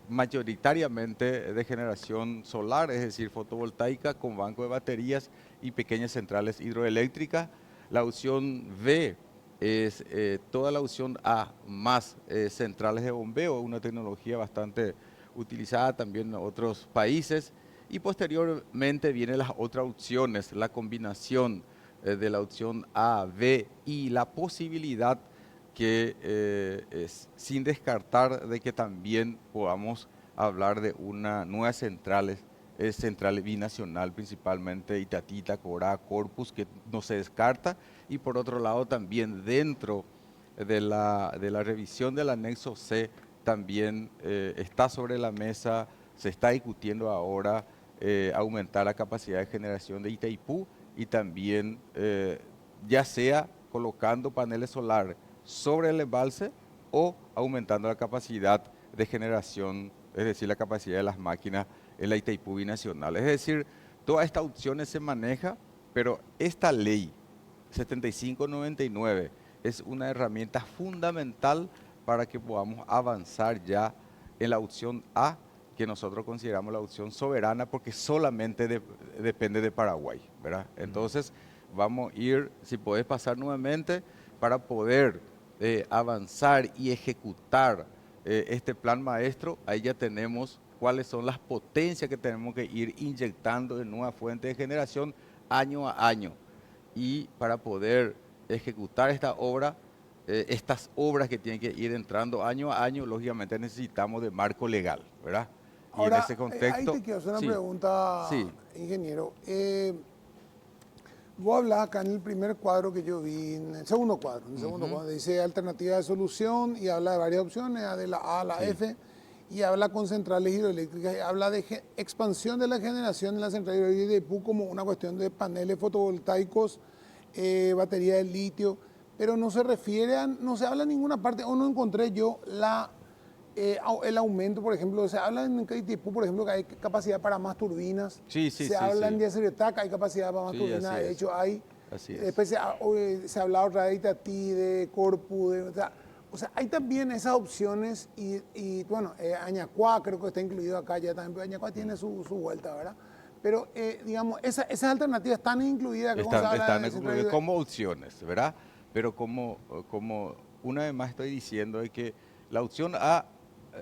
D: mayoritariamente de generación solar, es decir, fotovoltaica con banco de baterías y pequeñas centrales hidroeléctricas. La opción B es toda la opción A más centrales de bombeo, una tecnología bastante utilizada también en otros países. Y posteriormente vienen las otras opciones, la combinación de la opción A, B y la posibilidad que es sin descartar de que también podamos hablar de una nueva central binacional, principalmente Itatita, Corá, Corpus, que no se descarta. Y por otro lado también dentro de la revisión del anexo C también está sobre la mesa, se está discutiendo ahora aumentar la capacidad de generación de Itaipú, y también ya sea colocando paneles solares sobre el embalse o aumentando la capacidad de generación, es decir, la capacidad de las máquinas en la Itaipú binacional. Es decir, todas estas opciones se manejan, pero esta ley 7599 es una herramienta fundamental para que podamos avanzar ya en la opción A, que nosotros consideramos la opción soberana porque solamente depende de Paraguay, ¿verdad? Entonces, vamos a ir, si podés pasar nuevamente, para poder avanzar y ejecutar este plan maestro. Ahí ya tenemos cuáles son las potencias que tenemos que ir inyectando en nuevas fuentes de generación año a año. Y para poder ejecutar esta obra, estas obras que tienen que ir entrando año a año, lógicamente necesitamos de marco legal, ¿verdad? Y en
B: Ahora,
D: ese
B: ahí
D: contexto,
B: te quiero hacer una
D: sí,
B: pregunta,
D: sí,
B: ingeniero. Vos hablás acá en el primer cuadro que yo vi, en el segundo cuadro, dice alternativa de solución y habla de varias opciones, de la A a la F, y habla con centrales hidroeléctricas, y habla de expansión de la generación en la central hidroeléctrica de Ipú como una cuestión de paneles fotovoltaicos, batería de litio, pero no se refiere no se habla en ninguna parte, o no encontré yo el aumento, por ejemplo, se habla en Itaipú, por ejemplo, que hay capacidad para más turbinas. Se habla en Yacyretá que hay capacidad para más turbinas. De hecho, hay. Después se habla otra vez de Itatí, de Corpú, o sea, hay también esas opciones y bueno, Añacuá creo que está incluido acá ya también, pero Añacuá tiene su vuelta, ¿verdad? Pero, digamos, esas alternativas están incluidas.
D: Están incluidas como opciones, ¿verdad? Pero como una vez más estoy diciendo es que la opción A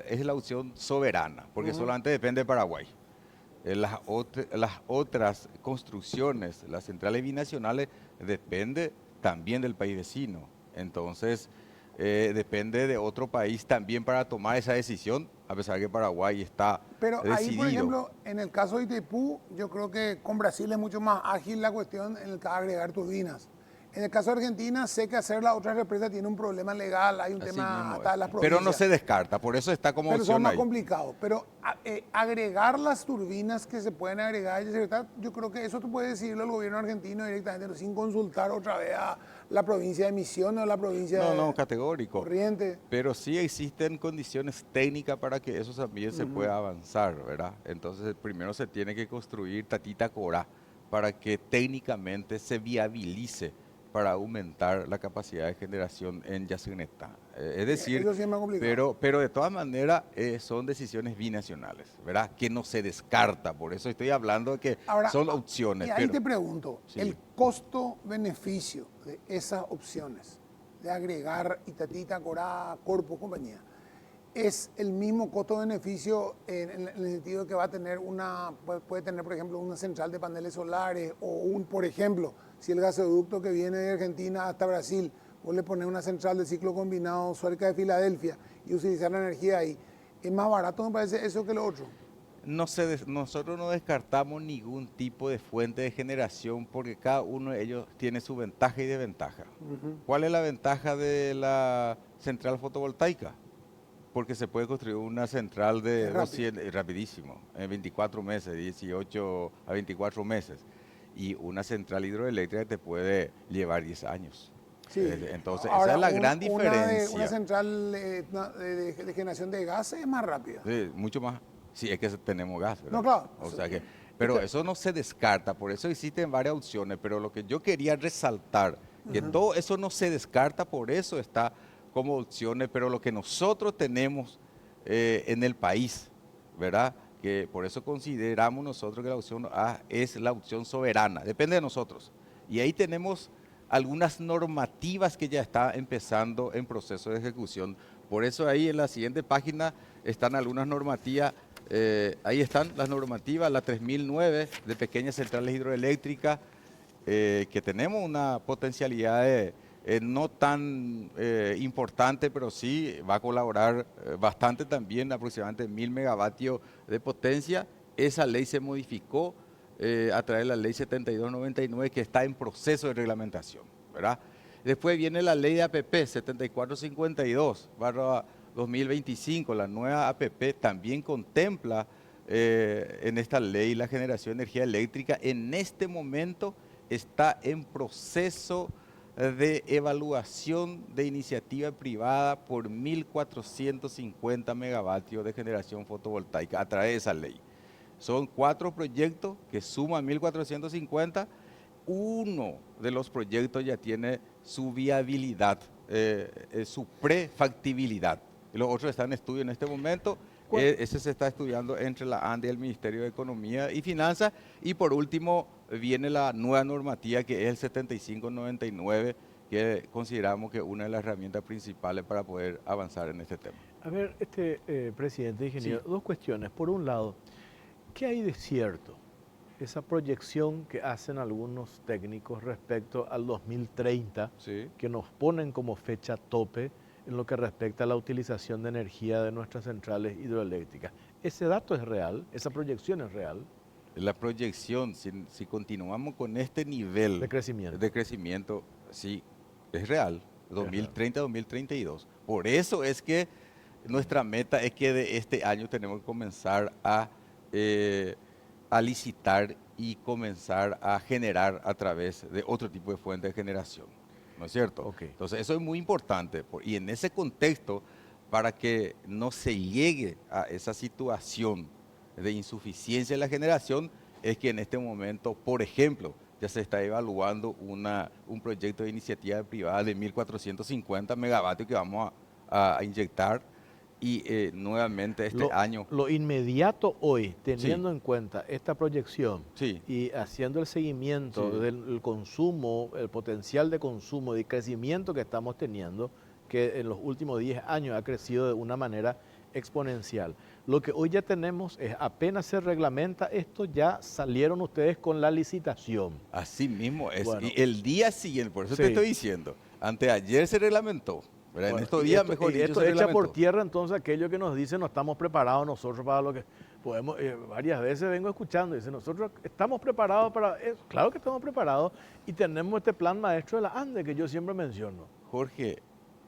D: es la opción soberana, porque solamente depende de Paraguay. Las otras construcciones, las centrales binacionales, depende también del país vecino. Entonces, depende de otro país también para tomar esa decisión, a pesar que Paraguay está
B: Pero
D: decidido.
B: ahí, por ejemplo, en el caso de Itaipú, yo creo que con Brasil es mucho más ágil la cuestión en el caso de agregar turbinas. En el caso de Argentina, sé que hacer la otra represa tiene un problema legal, hay un
D: Así
B: tema
D: mismo
B: hasta
D: es.
B: las provincias.
D: Pero no se descarta, por eso está como
B: Pero
D: opción
B: son más
D: ahí.
B: complicados. Pero agregar las turbinas que se pueden agregar, yo creo que eso tú puedes decirlo al gobierno argentino directamente, sin consultar otra vez a la provincia de Misiones o la provincia de
D: Categórico.
B: Corrientes.
D: Pero sí existen condiciones técnicas para que eso también se pueda avanzar, ¿verdad? Entonces, primero se tiene que construir Tatita Corá para que técnicamente se viabilice para aumentar la capacidad de generación en Yacyretá. Es decir,
B: Eso sí es más complicado.
D: pero de todas maneras son decisiones binacionales, ¿verdad? Que no se descarta, por eso estoy hablando de que
B: Ahora,
D: son opciones.
B: Y ahí te pregunto,
D: Sí.
B: el costo-beneficio de esas opciones, de agregar Itatita, Corá, Corpus, compañía, es el mismo costo-beneficio en el sentido de que va a tener puede tener, por ejemplo, una central de paneles solares o por ejemplo, si el gasoducto que viene de Argentina hasta Brasil, vos le pones una central de ciclo combinado cerca de Filadelfia y utilizar la energía ahí, es más barato, me parece, eso que lo otro.
D: Nosotros no descartamos ningún tipo de fuente de generación porque cada uno de ellos tiene su ventaja y desventaja. ¿Cuál es la ventaja de la central fotovoltaica? Porque se puede construir una central de 200, rapidísimo, en 24 meses, 18 a 24 meses. Y una central hidroeléctrica te puede llevar 10 años.
B: Sí.
D: Entonces,
B: Ahora,
D: esa es la gran diferencia.
B: Una central de generación de gas es más rápida.
D: Sí, mucho más. Sí, es que tenemos gas, ¿verdad?
B: No, claro.
D: O sea que, pero eso no se descarta, por eso existen varias opciones. Pero lo que yo quería resaltar, que todo eso no se descarta, por eso está como opciones, pero lo que nosotros tenemos en el país, ¿verdad? Que por eso consideramos nosotros que la opción A es la opción soberana, depende de nosotros. Y ahí tenemos algunas normativas que ya están empezando en proceso de ejecución. Por eso ahí en la siguiente página están algunas normativas, ahí están las normativas, la 3009 de pequeñas centrales hidroeléctricas, que tenemos una potencialidad no tan importante, pero sí va a colaborar bastante también, aproximadamente 1000 megavatios de potencia. Esa ley se modificó a través de la ley 7299 que está en proceso de reglamentación, ¿verdad? Después viene la ley de APP 7452/2025, la nueva APP también contempla en esta ley la generación de energía eléctrica. En este momento está en proceso de evaluación de iniciativa privada por 1.450 megavatios de generación fotovoltaica a través de esa ley. Son 4 proyectos que suman 1.450. Uno de los proyectos ya tiene su viabilidad, su prefactibilidad. Los otros están en estudio en este momento. Ese se está estudiando entre la ANDE y el Ministerio de Economía y Finanzas. Y por último viene la nueva normativa que es el 7599, que consideramos que es una de las herramientas principales para poder avanzar en este tema.
A: A ver, presidente, ingeniero,
D: Sí.
A: dos cuestiones. Por un lado, ¿qué hay de cierto? Esa proyección que hacen algunos técnicos respecto al 2030,
D: Sí.
A: que nos ponen como fecha tope en lo que respecta a la utilización de energía de nuestras centrales hidroeléctricas. ¿Ese dato es real? ¿Esa proyección es real?
D: la proyección, si continuamos con este nivel
A: De crecimiento.
D: sí, es real, 2030-2032. Por eso es que nuestra meta es que de este año tenemos que comenzar a licitar y comenzar a generar a través de otro tipo de fuente de generación, ¿no es cierto?
A: Ok.
D: Entonces eso es muy importante y en ese contexto, para que no se llegue a esa situación de insuficiencia en la generación, es que en este momento, por ejemplo, ya se está evaluando un proyecto de iniciativa privada de 1.450 megavatios que vamos a inyectar y nuevamente este año.
A: Lo inmediato hoy,
D: Sí.
A: teniendo en cuenta esta proyección
D: Sí.
A: y haciendo el seguimiento
D: Sí.
A: del consumo, el potencial de consumo y crecimiento que estamos teniendo, que en los últimos 10 años ha crecido de una manera exponencial. Lo que hoy ya tenemos es, apenas se reglamenta esto, ya salieron ustedes con la licitación.
D: Así mismo es.
A: Bueno.
D: Y el día siguiente, por eso
A: Sí.
D: te estoy diciendo, anteayer se reglamentó, ¿verdad? En
A: Bueno,
D: estos
A: y
D: días,
A: esto,
D: mejor
A: y
D: dicho,
A: esto
D: se
A: echa por
D: reglamentó.
A: tierra entonces aquello que nos dice no estamos preparados nosotros para lo que podemos, varias veces vengo escuchando, dice nosotros estamos preparados para eso, claro que estamos preparados y tenemos este plan maestro de la ANDE que yo siempre menciono.
D: Jorge,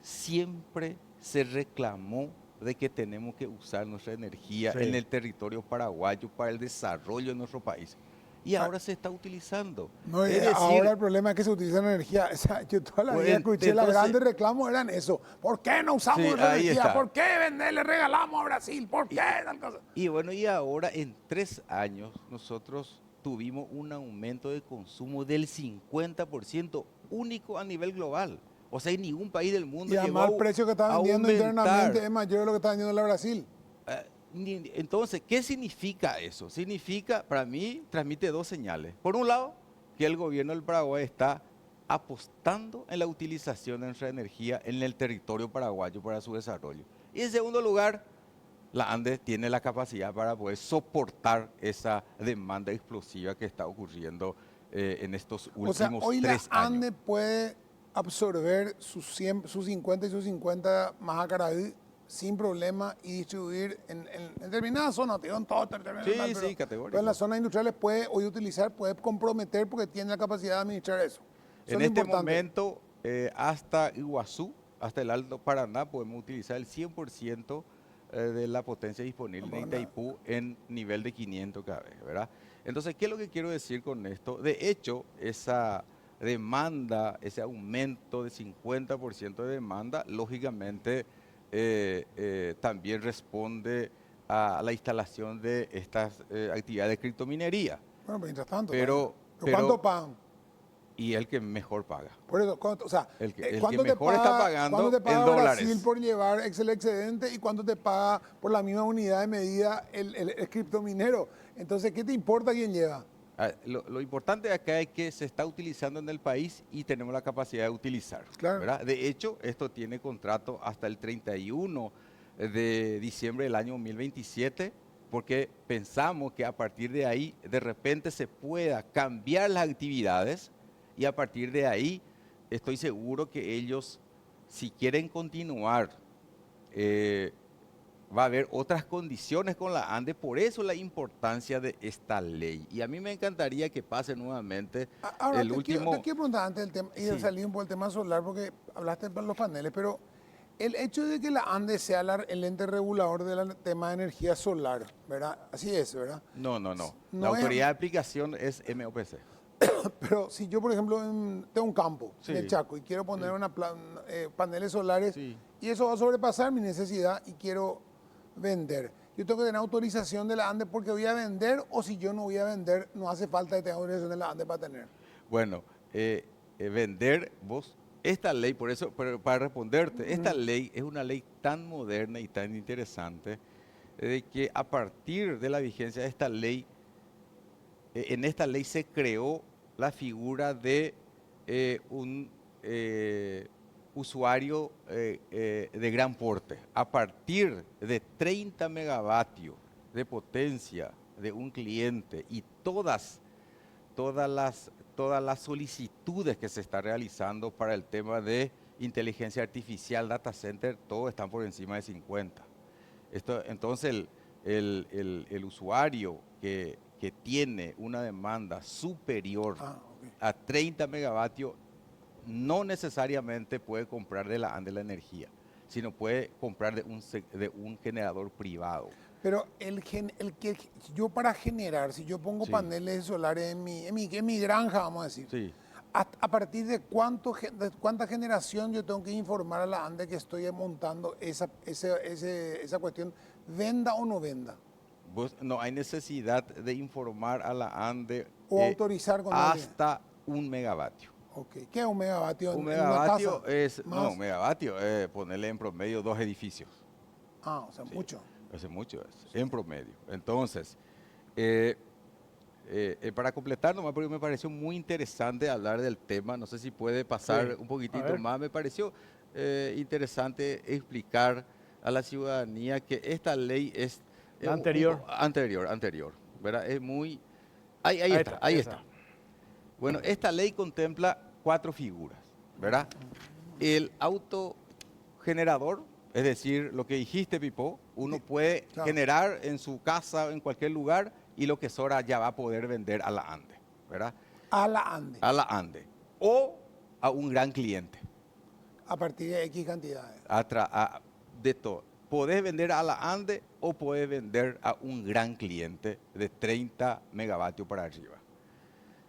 D: siempre se reclamó de que tenemos que usar nuestra energía
A: Sí.
D: en el territorio paraguayo para el desarrollo de nuestro país. Y ahora se está utilizando.
B: No, y
D: Es decir,
B: ahora el problema es que se utiliza la energía. O sea, yo toda la
D: Pues,
B: vida escuché los
D: entonces-
B: grandes reclamos eran eso. ¿Por qué no usamos
D: Sí,
B: nuestra
D: ahí
B: energía?
D: está.
B: ¿Por qué vender? Le regalamos a Brasil. ¿Por qué? Tal cosa.
D: y bueno, y ahora en 3 años nosotros tuvimos un aumento de consumo del 50% único a nivel global. O sea, en ningún país del mundo
B: Y además el precio que está
D: a
B: vendiendo
D: aumentar.
B: internamente es mayor de lo que está vendiendo la Brasil.
D: Entonces, ¿qué significa eso? Significa, para mí, transmite dos señales. Por un lado, que el gobierno del Paraguay está apostando en la utilización de nuestra energía en el territorio paraguayo para su desarrollo. Y en segundo lugar, la ANDE tiene la capacidad para poder soportar esa demanda explosiva que está ocurriendo en estos últimos
B: O sea, hoy la
D: 3 años.
B: ANDE puede absorber sus 50 y sus 50 más Acaraí sin problema y distribuir en determinadas zonas, digo en todo el territorio
D: Sí,
B: nacional,
D: sí, categórico.
B: pero en las zonas industriales puede hoy utilizar, puede comprometer porque tiene la capacidad de administrar eso. Eso
D: En
B: es lo
D: este
B: importante.
D: momento, hasta Iguazú, hasta el Alto Paraná, podemos utilizar el 100% de la potencia disponible en Itaipú en nivel de 500 kb, ¿verdad? Entonces, ¿qué es lo que quiero decir con esto? De hecho, esa demanda, ese aumento de 50% de demanda, lógicamente también responde a la instalación de estas actividades de criptominería.
B: Bueno, pero mientras tanto,
D: Pero-
B: ¿cuánto pagan?
D: Y el que mejor paga.
B: Por eso, o sea,
D: El que
B: ¿cuánto te
D: mejor está pagando
B: cuánto te paga
D: en
B: Brasil
D: dólares?
B: por llevar el excedente y cuánto te paga por la misma unidad de medida el criptominero? Entonces, ¿qué te importa quién lleva?
D: Lo importante acá es que se está utilizando en el país y tenemos la capacidad de utilizar.
B: Claro.
D: ¿Verdad? De hecho, esto tiene contrato hasta el 31 de diciembre del año 2027, porque pensamos que a partir de ahí de repente se pueda cambiar las actividades y a partir de ahí estoy seguro que ellos, si quieren continuar, va a haber otras condiciones con la ANDE, por eso la importancia de esta ley. Y a mí me encantaría que pase nuevamente
B: Ahora,
D: el
B: te
D: último...
B: quiero preguntar antes del tema, y
D: Sí.
B: salir un poco del tema solar, porque hablaste de los paneles, pero el hecho de que la ANDE sea el ente regulador del tema de energía solar, ¿verdad? Así es, ¿verdad?
D: No. La
B: No es-
D: autoridad de aplicación es MOPC.
B: Pero si yo, por ejemplo, tengo un campo
D: Sí.
B: en el Chaco y quiero poner paneles solares
D: Sí.
B: y eso va a sobrepasar mi necesidad y quiero vender. Yo tengo que tener autorización de la ANDE porque voy a vender, o si yo no voy a vender, no hace falta que tenga autorización de la ANDE para tener.
D: Bueno, vender vos, esta ley, por eso, para responderte, esta ley es una ley tan moderna y tan interesante de que a partir de la vigencia de esta ley, en esta ley se creó la figura de un usuario de gran porte. A partir de 30 megavatios de potencia de un cliente y todas las solicitudes que se están realizando para el tema de inteligencia artificial, data center, todos están por encima de 50. Entonces, el usuario que que tiene una demanda superior
B: Ah, ok.
D: a 30 megavatios no necesariamente puede comprar de la ANDE la energía, sino puede comprar de un generador privado.
B: Pero el que yo para generar, si yo pongo
D: Sí.
B: paneles solares en mi granja, vamos a decir,
D: Sí.
B: a partir de de cuánta generación yo tengo que informar a la ANDE que estoy montando esa cuestión, venda o no venda,
D: No hay necesidad de informar a la ANDE
B: o autorizar con alguien.
D: hasta 1 megavatio.
B: Ok, ¿qué es un megavatio
D: Un
B: en una casa?
D: megavatio es, no,
B: Más.
D: un megavatio es ponerle en promedio 2 edificios.
B: Ah, o sea,
D: Sí,
B: mucho.
D: hace mucho eso, en promedio. Entonces, eh, para completar nomás, porque me pareció muy interesante hablar del tema, no sé si puede pasar
A: Sí,
D: un
A: a
D: poquitito
A: ver.
D: más, me pareció interesante explicar a la ciudadanía que esta ley es
A: La anterior.
D: anterior, ¿verdad? Es muy... Ahí
A: Ahí
D: está,
A: está,
D: ahí
A: esa.
D: está. Bueno, esta ley contempla 4 figuras, ¿verdad? El autogenerador, es decir, lo que dijiste, Pipo, uno puede
B: Claro.
D: generar en su casa o en cualquier lugar y lo que sobra ya va a poder vender a la ANDE, ¿verdad?
B: A la ANDE,
D: A la ANDE. O a un gran cliente.
B: a partir de X cantidades.
D: De todo. Podés vender a la ANDE o podés vender a un gran cliente de 30 megavatios para arriba.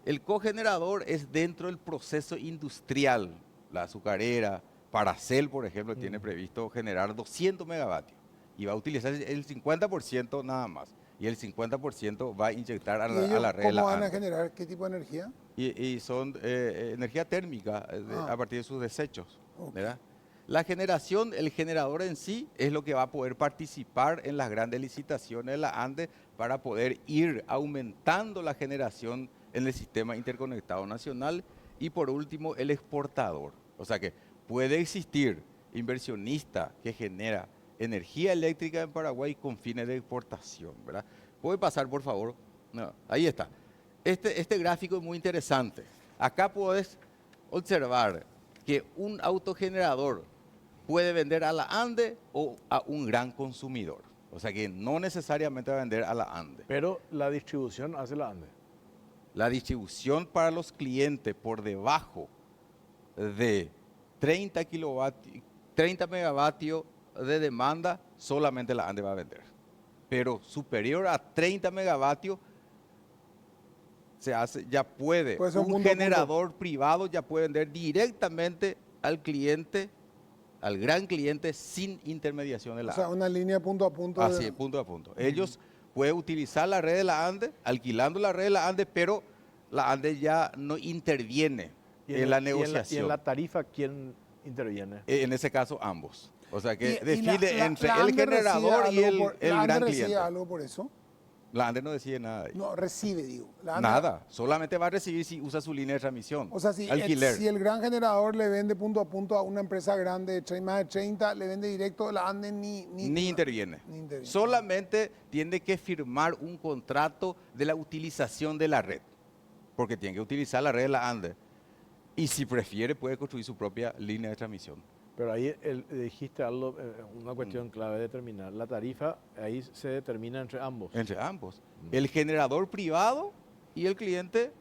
D: El cogenerador es dentro del proceso industrial. La azucarera, Paracel, por ejemplo, tiene previsto generar 200 megavatios y va a utilizar el 50% nada más. Y el 50% va a inyectar a
B: ¿Y
D: a
B: ellos
D: la red de la
B: cómo van a
D: ANDE.
B: generar qué tipo de energía?
D: Y son energía térmica
B: Ah.
D: a partir de sus desechos,
B: Ok.
D: ¿verdad? La generación, el generador en sí es lo que va a poder participar en las grandes licitaciones de la ANDE para poder ir aumentando la generación en el sistema interconectado nacional. Y por último, el exportador. O sea que puede existir inversionista que genera energía eléctrica en Paraguay con fines de exportación, ¿verdad? ¿Puede pasar, por favor? No, ahí está. Este gráfico es muy interesante. Acá puedes observar que un autogenerador puede vender a la ANDE o a un gran consumidor. O sea que no necesariamente va a vender a la ANDE.
A: Pero la distribución hace la ANDE.
D: La distribución para los clientes por debajo de 30 kilovatios, 30 megavatios de demanda, solamente la ANDE va a vender. Pero superior a 30 megavatios, ya puede,
B: Puede ser un
D: un
B: punto a punto.
D: generador privado ya puede vender directamente al cliente, al gran cliente, sin intermediación de la
B: O sea,
D: ANDE.
B: una línea punto a punto.
D: Así es, punto a punto. Ellos pueden utilizar la red de la ANDE, alquilando la red de la ANDE, pero la ANDE ya no interviene en la negociación.
A: Y en la tarifa, ¿quién interviene?
D: En ese caso, ambos. O sea que
B: Y
D: define entre
B: la
D: el
B: ANDE recibe
D: generador y
B: algo
D: el
B: ¿la ANDE
D: gran
B: recibe
D: cliente.
B: algo por eso?
D: La ANDE no decide nada de ahí.
B: No, recibe, digo. La ANDE-
D: Nada, solamente va a recibir si usa su línea de transmisión.
B: O sea, si
D: alquiler.
B: si el gran generador le vende punto a punto a una empresa grande, más de 30, le vende directo, la ANDE
D: Ni interviene.
B: ni interviene.
D: Solamente tiene que firmar un contrato de la utilización de la red, porque tiene que utilizar la red de la ANDE. Y si prefiere, puede construir su propia línea de transmisión.
A: Pero ahí dijiste algo, una cuestión clave de determinar. La tarifa ahí se determina entre ambos.
D: Entre ambos. El generador privado y el cliente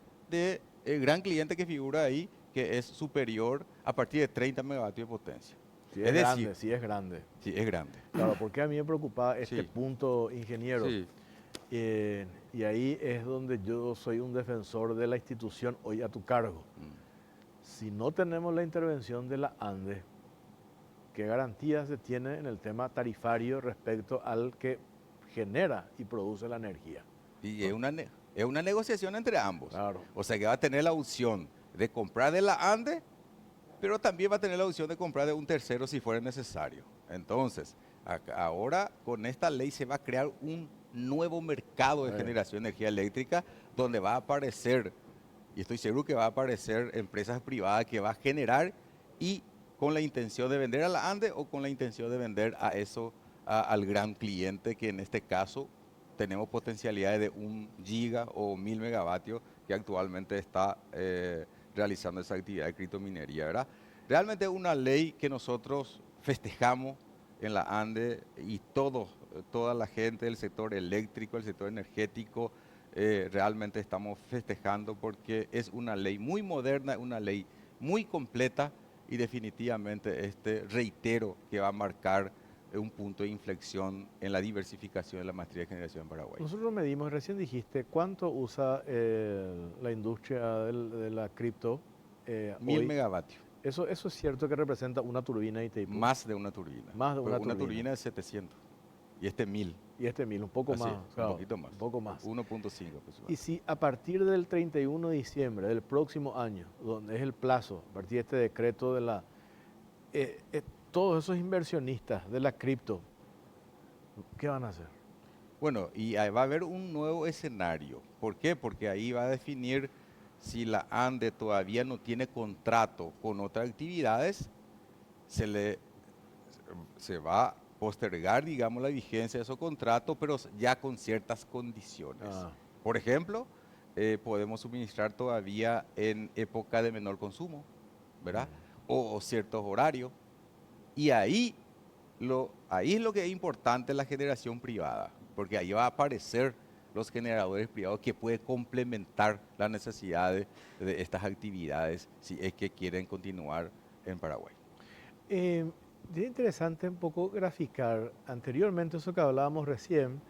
D: el gran cliente que figura ahí, que es superior a partir de 30 megavatios de potencia.
A: Si es,
D: es
A: grande,
D: decir,
A: si es grande.
D: sí, es grande.
A: Claro, porque a mí me preocupaba este
D: Sí.
A: punto, ingeniero.
D: Sí.
A: Y ahí es donde yo soy un defensor de la institución hoy a tu cargo. Si no tenemos la intervención de la ANDE, ¿qué garantías se tiene en el tema tarifario respecto al que genera y produce la energía?
D: Y es una negociación entre ambos.
A: Claro.
D: O sea que va a tener la opción de comprar de la ANDE, pero también va a tener la opción de comprar de un tercero si fuera necesario. Entonces, ahora con esta ley se va a crear un nuevo mercado de generación de energía eléctrica donde va a aparecer, y estoy seguro que va a aparecer empresas privadas que va a generar y con la intención de vender a la ANDE o con la intención de vender al gran cliente, que en este caso tenemos potencialidades de 1 giga o 1000 megavatios que actualmente está realizando esa actividad de criptominería, ¿verdad? Realmente es una ley que nosotros festejamos en la ANDE y toda la gente del sector eléctrico, el sector energético, realmente estamos festejando porque es una ley muy moderna, una ley muy completa y definitivamente reitero que va a marcar un punto de inflexión en la diversificación de la matriz de generación en Paraguay.
A: Nosotros medimos, recién dijiste, ¿cuánto usa la industria de la cripto
D: 1000
A: hoy?
D: megavatios,
A: Eso es cierto que representa una turbina de Itaipú.
D: más de una turbina.
A: Más de una
D: Porque una
A: turbina.
D: turbina es 700 y 1000.
A: Y este 1000, un poco
D: Así
A: más.
D: es,
A: Claro,
D: un poquito más.
A: Un poco más.
D: 1.5
A: Y
D: aproximadamente.
A: si a partir del 31 de diciembre del próximo año, donde es el plazo, a partir de este decreto de la... todos esos inversionistas de la cripto, ¿qué van a hacer?
D: Bueno, y ahí va a haber un nuevo escenario. ¿Por qué? Porque ahí va a definir si la ANDE todavía no tiene contrato con otras actividades, se va a postergar, digamos, la vigencia de esos contratos, pero ya con ciertas condiciones.
A: Ah.
D: Por ejemplo, podemos suministrar todavía en época de menor consumo, ¿verdad? O ciertos horarios. Y ahí es lo que es importante la generación privada, porque ahí va a aparecer los generadores privados que pueden complementar las necesidades de estas actividades si es que quieren continuar en Paraguay.
A: Sería interesante un poco graficar anteriormente eso que hablábamos recién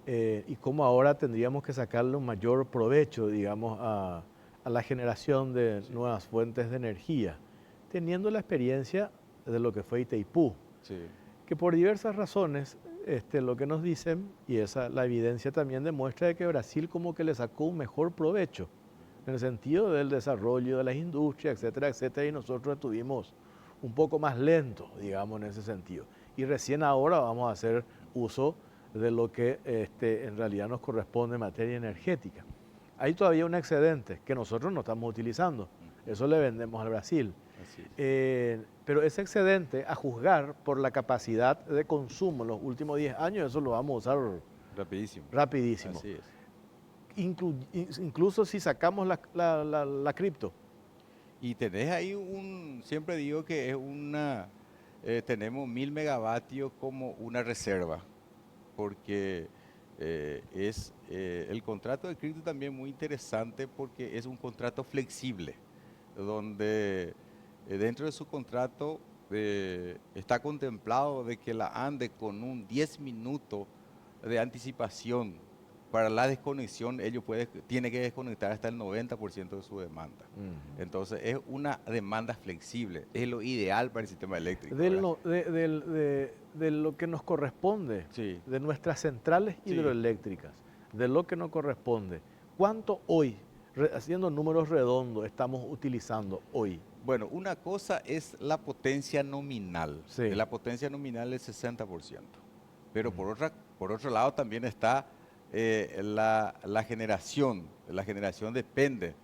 A: y cómo ahora tendríamos que sacarle un mayor provecho, digamos, a la generación de nuevas fuentes de energía, teniendo la experiencia de lo que fue Itaipú,
D: Sí.
A: que por diversas razones lo que nos dicen, y la evidencia también demuestra de que Brasil como que le sacó un mejor provecho en el sentido del desarrollo de las industrias, etcétera, etcétera, y nosotros estuvimos un poco más lentos, digamos, en ese sentido. Y recién ahora vamos a hacer uso de lo que en realidad nos corresponde en materia energética. Hay todavía un excedente que nosotros no estamos utilizando, eso le vendemos al Brasil.
D: Así es.
A: Pero ese excedente, a juzgar por la capacidad de consumo en los últimos 10 años, eso lo vamos a usar
D: Rapidísimo.
A: rapidísimo.
D: Así es.
A: Incluso si sacamos la cripto.
D: Y tenés ahí siempre digo que es tenemos 1000 megavatios como una reserva, porque el contrato de cripto también muy interesante porque es un contrato flexible, donde dentro de su contrato está contemplado de que la ANDE con un 10 minutos de anticipación para la desconexión, tiene que desconectar hasta el 90% de su demanda. Entonces es una demanda flexible, es lo ideal para el sistema eléctrico.
A: De lo que nos corresponde,
D: Sí.
A: de nuestras centrales
D: Sí.
A: hidroeléctricas, de lo que nos corresponde, ¿cuánto hoy, haciendo números redondos, estamos utilizando hoy?
D: Bueno, una cosa es la potencia nominal.
A: Sí.
D: La potencia nominal es 60%. Pero por otro lado también está la generación. La generación depende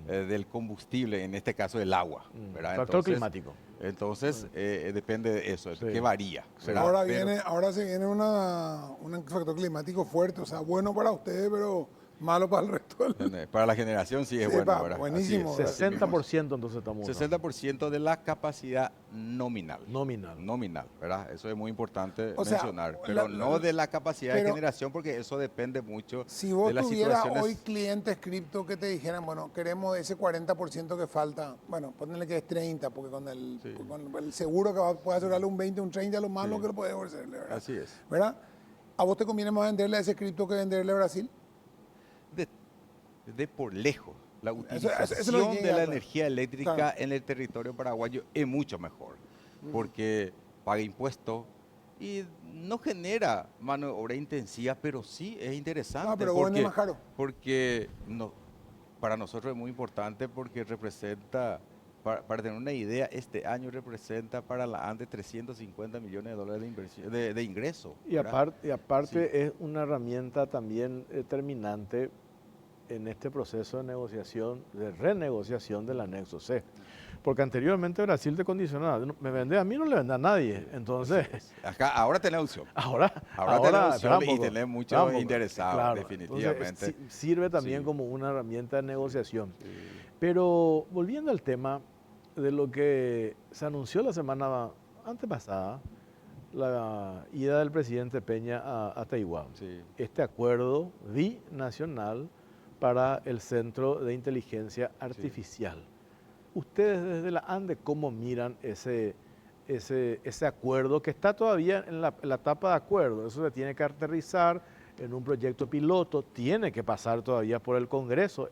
D: del combustible, en este caso del agua. ¿verdad?
A: Factor climático.
D: Entonces depende de eso,
A: Sí.
D: que varía.
A: Sí.
D: ¿verdad?
B: Ahora se viene un factor climático fuerte, o sea, bueno para ustedes, pero malo para el resto del...
D: Para la generación sí es
B: Sí,
D: bueno, ¿verdad?
B: buenísimo.
D: Así es.
A: 60% entonces estamos usando.
D: 60% de la capacidad nominal.
A: Nominal.
D: Nominal, ¿verdad? Eso es muy importante
B: O sea,
D: mencionar. Pero no de la capacidad de
B: pero
D: generación, porque eso depende mucho
B: Si vos
D: de las
B: tuvieras
D: situaciones.
B: hoy clientes cripto que te dijeran, bueno, queremos ese 40% que falta, bueno, ponle que es 30, porque con el,
D: Sí.
B: con el seguro que puede asegurarle un 20, un 30, lo más
D: Sí.
B: lo que lo puede ofrecerle, ¿verdad?
D: Así es.
B: ¿Verdad? ¿A vos te conviene más venderle a ese cripto que venderle a Brasil?
D: De por lejos, la
B: eso
D: utilización
B: es lo que
D: de
B: llega,
D: la
B: claro.
D: energía eléctrica
B: Claro.
D: en el territorio paraguayo es mucho mejor, porque paga impuestos y no genera mano de obra intensiva, pero sí es interesante.
B: No, pero vos vendés más caro.
D: Porque para nosotros es muy importante porque representa, para tener una idea, este año representa para la ANDE 350 millones de dólares de inversión, de ingreso.
A: Y aparte es una herramienta también determinante en este proceso de negociación, de renegociación del anexo C. Porque anteriormente Brasil te condicionaba, me vende a mí, no le vende a nadie. Entonces,
D: Acá, ahora tenés opción.
A: ahora
D: tenés
A: espera
D: opción
A: un
D: y
A: poco,
D: tenés
A: espera
D: muchos
A: un poco.
D: interesados,
A: Claro,
D: definitivamente.
A: entonces, sirve también
D: Sí.
A: como una herramienta de negociación. Pero volviendo al tema de lo que se anunció la semana antepasada, la ida del presidente Peña a Taiwán.
D: Sí.
A: Este acuerdo binacional para el Centro de Inteligencia Artificial. Ustedes desde la ANDE, ¿cómo miran ese acuerdo que está todavía en la etapa de acuerdo? Eso se tiene que aterrizar en un proyecto piloto, tiene que pasar todavía por el Congreso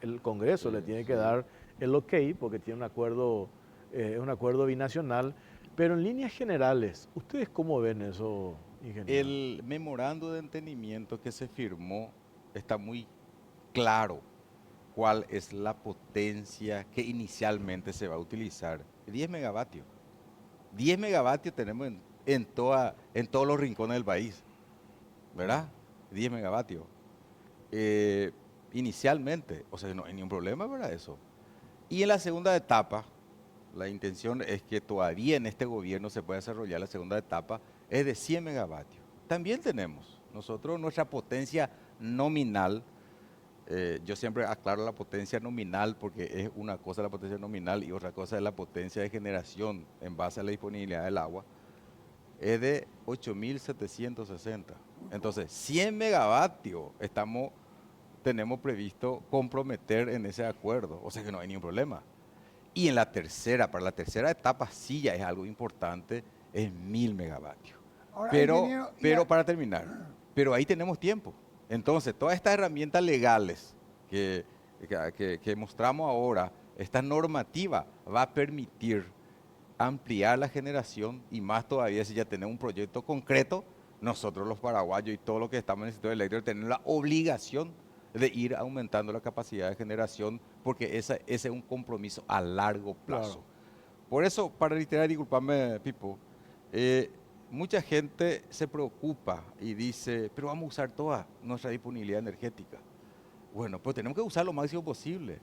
A: le tiene que dar el ok porque tiene un acuerdo binacional, pero en líneas generales, ¿ustedes cómo ven eso, ingeniero?
D: El memorando de entendimiento que se firmó está muy claro cuál es la potencia que inicialmente se va a utilizar. 10 megavatios. 10 megavatios tenemos en todos los rincones del país, ¿verdad? 10 megavatios. Inicialmente, o sea, no hay ningún problema para eso. Y en la segunda etapa, la intención es que todavía en este gobierno se pueda desarrollar la segunda etapa, es de 100 megavatios. También tenemos nosotros nuestra potencia nominal. Yo siempre aclaro la potencia nominal porque es una cosa la potencia nominal y otra cosa es la potencia de generación en base a la disponibilidad del agua. Es de 8.760. Entonces, 100 megavatios tenemos previsto comprometer en ese acuerdo. O sea que no hay ningún problema. Y para la tercera etapa sí ya es algo importante, es 1.000 megavatios.
B: Ahora,
D: Pero para terminar, pero ahí tenemos tiempo. Entonces, todas estas herramientas legales que mostramos ahora, esta normativa va a permitir ampliar la generación y más todavía si ya tenemos un proyecto concreto, nosotros los paraguayos y todos los que estamos en el sector eléctrico tenemos la obligación de ir aumentando la capacidad de generación porque ese es un compromiso a largo plazo.
A: Claro.
D: Por eso, para reiterar, disculpame, Pipo, mucha gente se preocupa y dice, pero vamos a usar toda nuestra disponibilidad energética. Bueno, pues tenemos que usar lo máximo posible.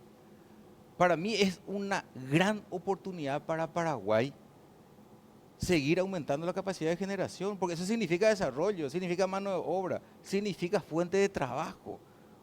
D: Para mí es una gran oportunidad para Paraguay seguir aumentando la capacidad de generación, porque eso significa desarrollo, significa mano de obra, significa fuente de trabajo.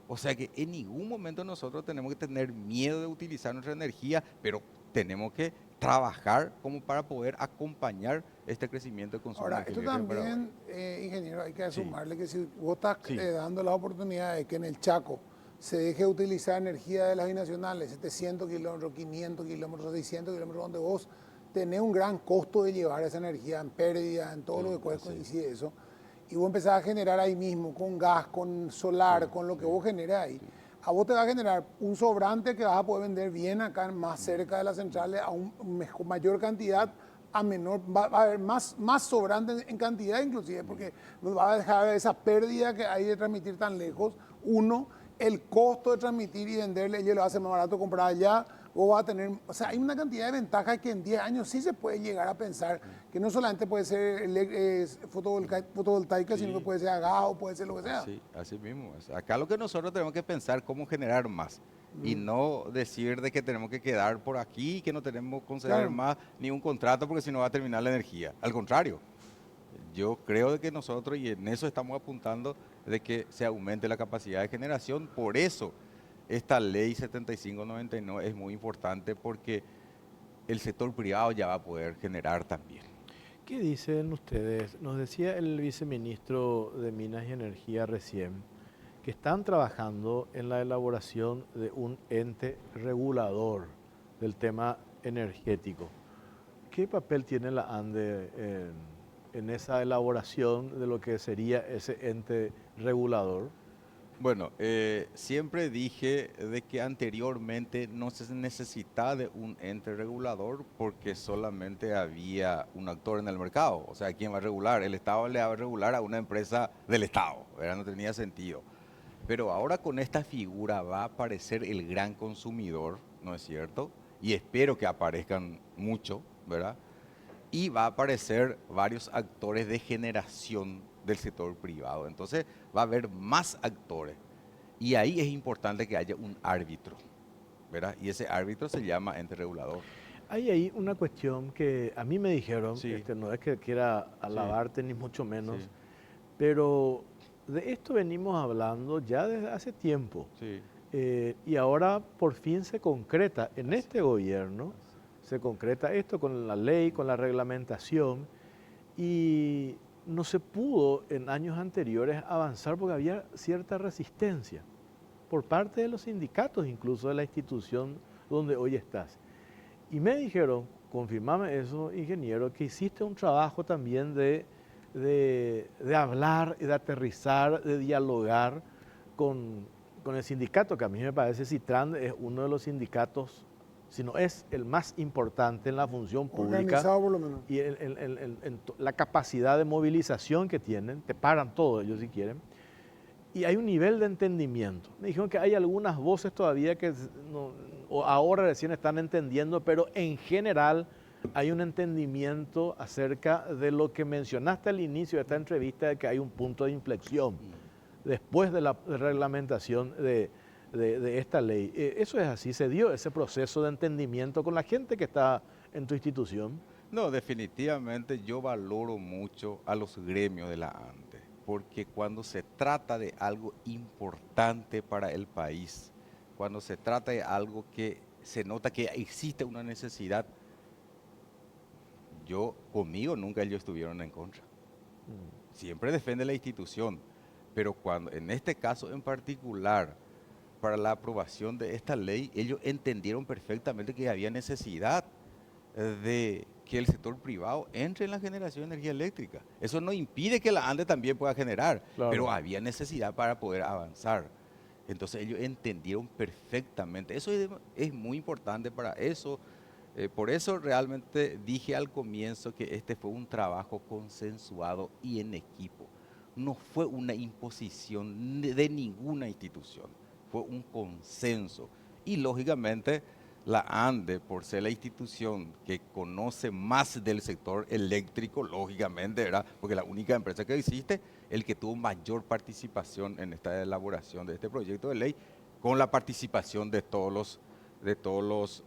D: O sea que en ningún momento nosotros tenemos que tener miedo de utilizar nuestra energía, pero tenemos que trabajar como para poder acompañar este crecimiento de consumo.
B: Ahora, esto también, ingeniero, hay que sumarle que si vos estás dando la oportunidad de que en el Chaco se deje de utilizar energía de las binacionales, 700 kilómetros, 500 kilómetros, 600 kilómetros, donde vos tenés un gran costo de llevar esa energía en pérdida, en todo lo que coincide eso, y vos empezás a generar ahí mismo, con gas, con solar, con lo que vos generes ahí, a vos te va a generar un sobrante que vas a poder vender bien acá, más cerca de las centrales, a mayor cantidad, a menor, va a haber más sobrante en cantidad inclusive, porque va a dejar esa pérdida que hay de transmitir tan lejos. Uno, el costo de transmitir y venderle, ellos lo hacen más barato comprar allá, vos vas a tener, o sea, hay una cantidad de ventajas que en 10 años sí se puede llegar a pensar, que no solamente puede ser fotovoltaica, sino que puede ser a gas o puede ser lo que sea.
D: Sí, así mismo. Acá lo que nosotros tenemos que pensar cómo generar más y no decir de que tenemos que quedar por aquí, que no tenemos que conceder más ni un contrato porque si no va a terminar la energía. Al contrario, yo creo de que nosotros, y en eso estamos apuntando, de que se aumente la capacidad de generación. Por eso esta ley 7599 es muy importante porque el sector privado ya va a poder generar también.
A: ¿Qué dicen ustedes? Nos decía el viceministro de Minas y Energía recién que están trabajando en la elaboración de un ente regulador del tema energético. ¿Qué papel tiene la ANDE en esa elaboración de lo que sería ese ente regulador?
D: Bueno, siempre dije de que anteriormente no se necesitaba de un ente regulador porque solamente había un actor en el mercado. O sea, ¿quién va a regular? El Estado le va a regular a una empresa del Estado, ¿verdad? No tenía sentido. Pero ahora con esta figura va a aparecer el gran consumidor, ¿no es cierto? Y espero que aparezcan mucho, ¿verdad? Y va a aparecer varios actores de generación del sector privado. Entonces va a haber más actores. Y ahí es importante que haya un árbitro, ¿verdad? Y ese árbitro se llama ente regulador.
A: Hay ahí una cuestión que a mí me dijeron, no es que quiera alabarte ni mucho menos, pero de esto venimos hablando ya desde hace tiempo. Y ahora por fin se concreta en este gobierno, se concreta esto con la ley, con la reglamentación, y no se pudo en años anteriores avanzar porque había cierta resistencia. por parte de los sindicatos, incluso de la institución donde hoy estás. Y me dijeron, confirmame eso, ingeniero, que hiciste un trabajo también de hablar y de aterrizar, de dialogar con el sindicato, que a mí me parece Citran es uno de los sindicatos, si no es el más importante en la función pública.
B: Organizado por lo menos.
A: Y la capacidad de movilización que tienen, te paran todo ellos si quieren. Y hay un nivel de entendimiento. Me dijeron que hay algunas voces todavía que o ahora recién están entendiendo, pero en general hay un entendimiento acerca de lo que mencionaste al inicio de esta entrevista, de que hay un punto de inflexión después de la reglamentación de esta ley. Eso es así, se dio ese proceso de entendimiento con la gente que está en tu institución.
D: No, definitivamente yo valoro mucho a los gremios de la ANDE, porque cuando se trata de algo importante para el país, cuando se trata de algo que se nota que existe una necesidad, conmigo nunca ellos estuvieron en contra. Siempre defiende la institución, pero cuando, en este caso en particular, para la aprobación de esta ley, ellos entendieron perfectamente que había necesidad de que el sector privado entre en la generación de energía eléctrica. Eso no impide que la ANDE también pueda generar,
A: Claro.
D: pero había necesidad para poder avanzar. Entonces ellos entendieron perfectamente. Eso es muy importante para eso. Por eso realmente dije al comienzo que este fue un trabajo consensuado y en equipo. No fue una imposición de ninguna institución, fue un consenso. Y lógicamente la ANDE, por ser la institución que conoce más del sector eléctrico, lógicamente, ¿verdad? Porque la única empresa que existe, el que tuvo mayor participación en esta elaboración de este proyecto de ley, con la participación de todos los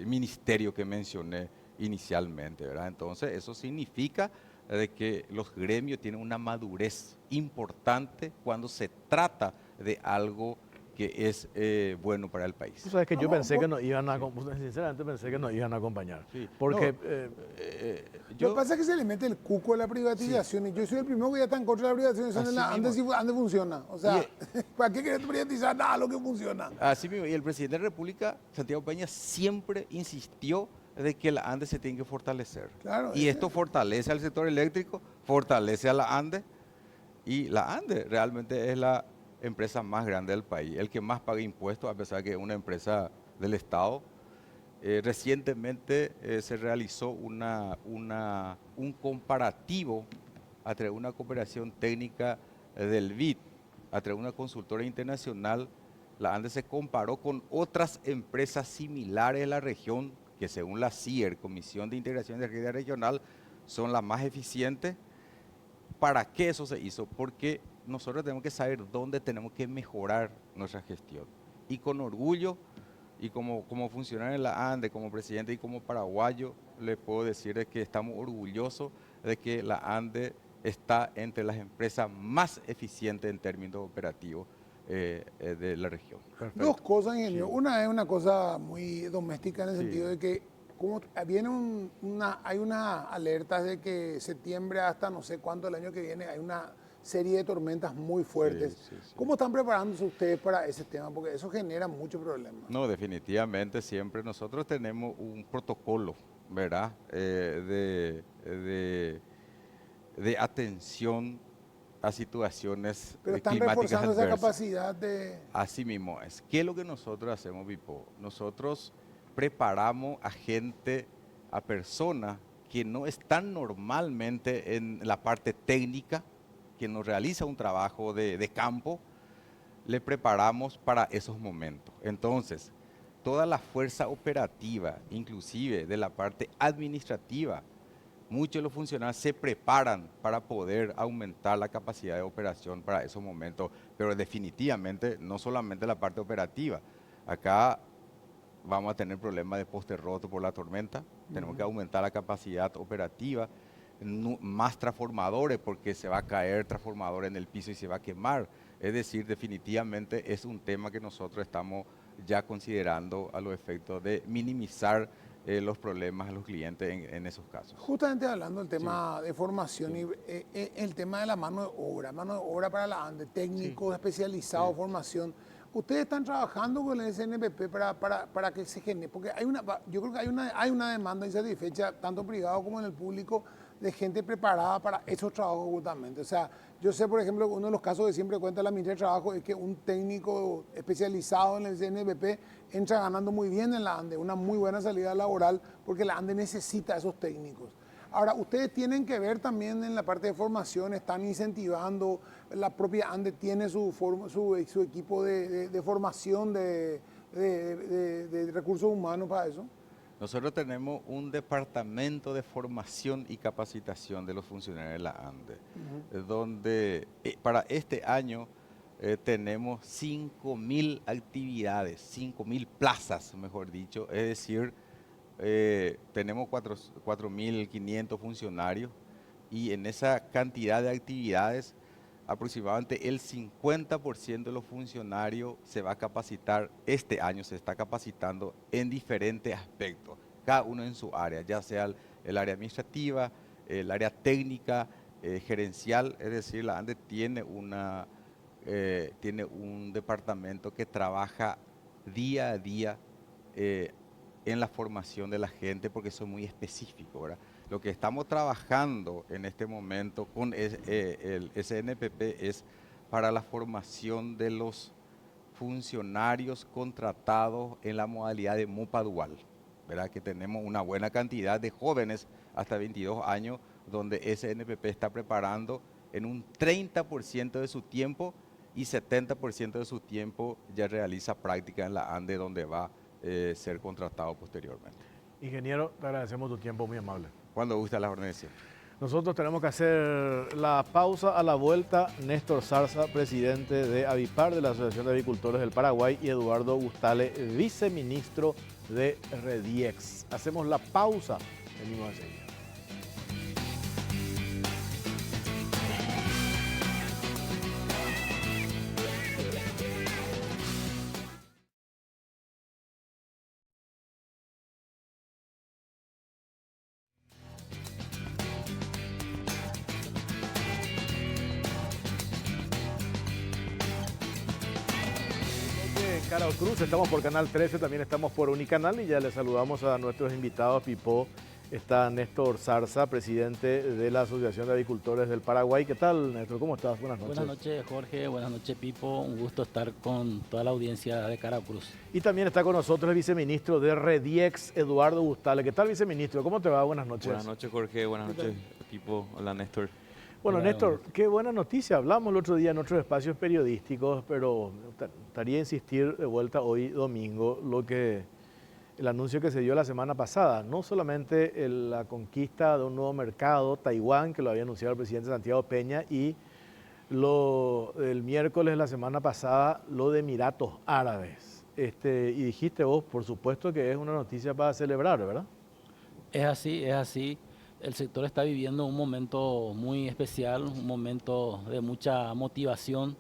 D: ministerios que mencioné inicialmente, ¿verdad? Entonces, eso significa de que los gremios tienen una madurez importante cuando se trata de algo que es bueno para el país.
A: Tú sabes que yo pensé que nos iban a, sinceramente pensé que nos iban a acompañar.
D: Sí.
A: Porque
B: Lo que pasa es que se le mete el cuco a la privatización y yo soy el primero que ya está en contra de la privatización.
D: Así
B: Antes
D: mismo.
B: sí, antes funciona. O sea, ¿para qué querés privatizar nada lo que funciona?
D: Así mismo, y el presidente de la República, Santiago Peña, siempre insistió de que la ANDE se tiene que fortalecer.
B: Claro,
D: Y esto fortalece al sector eléctrico, fortalece a la ANDE, y la ANDE realmente es la empresa más grande del país, el que más paga impuestos, a pesar de que es una empresa del Estado. Recientemente se realizó un comparativo a través de una cooperación técnica del BID, a través de una consultora internacional. La ANDE se comparó con otras empresas similares de la región, que según la CIER, Comisión de Integración de Energía Regional, son las más eficientes. ¿Para qué eso se hizo? Porque nosotros tenemos que saber dónde tenemos que mejorar nuestra gestión. Y con orgullo, y como funcionario en la ANDE, como presidente y como paraguayo, le puedo decir de que estamos orgullosos de que la ANDE está entre las empresas más eficientes en términos operativos de la región.
A: perfecto.
B: Dos cosas, ingeniero. Una es una cosa muy doméstica en el sentido de que como viene hay una alerta de que septiembre hasta no sé cuánto el año que viene hay una serie de tormentas muy fuertes.
D: Sí.
B: ¿Cómo están preparándose ustedes para ese tema? Porque eso genera muchos problemas.
D: No, definitivamente siempre nosotros tenemos un protocolo, ¿verdad? De atención a situaciones
B: Pero están
D: climáticas
B: reforzando esa
D: adversas.
B: capacidad de...
D: Así mismo es. ¿Qué es lo que nosotros hacemos, Vipo? Nosotros preparamos a gente, a personas que no están normalmente en la parte técnica, que nos realiza un trabajo de campo, le preparamos para esos momentos. Entonces, toda la fuerza operativa, inclusive de la parte administrativa, muchos de los funcionarios se preparan para poder aumentar la capacidad de operación para esos momentos, pero definitivamente no solamente la parte operativa. Acá vamos a tener problemas de poste roto por la tormenta, tenemos que aumentar la capacidad operativa, más transformadores porque se va a caer transformador en el piso y se va a quemar. Es decir, definitivamente es un tema que nosotros estamos ya considerando a los efectos de minimizar los problemas a los clientes en esos casos.
B: Justamente hablando del tema de formación y el tema de la mano de obra para la ANDE, técnicos especializados, formación. Ustedes están trabajando con el SNPP para que se genere, porque yo creo que hay una demanda insatisfecha, tanto privado como en el público, de gente preparada para esos trabajos justamente. O sea, yo sé, por ejemplo, uno de los casos que siempre cuenta la ministra de Trabajo es que un técnico especializado en el CNPP entra ganando muy bien en la ANDE, una muy buena salida laboral, porque la ANDE necesita esos técnicos. Ahora, ustedes tienen que ver también en la parte de formación, están incentivando, la propia ANDE tiene su equipo de formación de recursos humanos para eso.
D: Nosotros tenemos un departamento de formación y capacitación de los funcionarios de la ANDE, donde para este año tenemos 5.000 actividades, 5.000 plazas, mejor dicho, es decir, tenemos 4.500 funcionarios y en esa cantidad de actividades aproximadamente el 50% de los funcionarios se va a capacitar, este año se está capacitando en diferentes aspectos, cada uno en su área, ya sea el área administrativa, el área técnica, gerencial, es decir, la ANDE tiene un departamento que trabaja día a día en la formación de la gente porque son muy específicos, ¿verdad? Lo que estamos trabajando en este momento con el SNPP es para la formación de los funcionarios contratados en la modalidad de MOPA dual, ¿verdad? Que tenemos una buena cantidad de jóvenes hasta 22 años donde SNPP está preparando en un 30% de su tiempo y 70% de su tiempo ya realiza práctica en la ANDE donde va a ser contratado posteriormente.
A: Ingeniero, te agradecemos tu tiempo, muy amable.
D: Cuando gusta la órdenes.
A: Nosotros tenemos que hacer la pausa. A la vuelta, Néstor Zarza, presidente de Avipar, de la Asociación de Agricultores del Paraguay, y Eduardo Gustale, viceministro de Rediex. Hacemos la pausa, venimos enseguida. Carol Cruz, estamos por Canal 13, también estamos por Unicanal y ya les saludamos a nuestros invitados. Pipo, está Néstor Zarza, presidente de la Asociación de Agricultores del Paraguay. ¿Qué tal, Néstor? ¿Cómo estás? Buenas noches.
E: Buenas noches, Jorge. Buenas noches, Pipo. Un gusto estar con toda la audiencia de Carol Cruz.
A: Y también está con nosotros el viceministro de Rediex, Eduardo Gustale. ¿Qué tal, viceministro? ¿Cómo te va? Buenas noches.
F: Buenas noches, Jorge. Buenas noches, Pipo. Hola, Néstor.
A: Bueno, Néstor, qué buena noticia. Hablamos el otro día en otros espacios periodísticos, pero estaría a insistir de vuelta hoy domingo el anuncio que se dio la semana pasada. No solamente la conquista de un nuevo mercado, Taiwán, que lo había anunciado el presidente Santiago Peña, y el miércoles de la semana pasada, lo de Emiratos Árabes. Y dijiste vos, por supuesto que es una noticia para celebrar, ¿verdad?
E: Es así, es así. El sector está viviendo un momento muy especial, un momento de mucha motivación.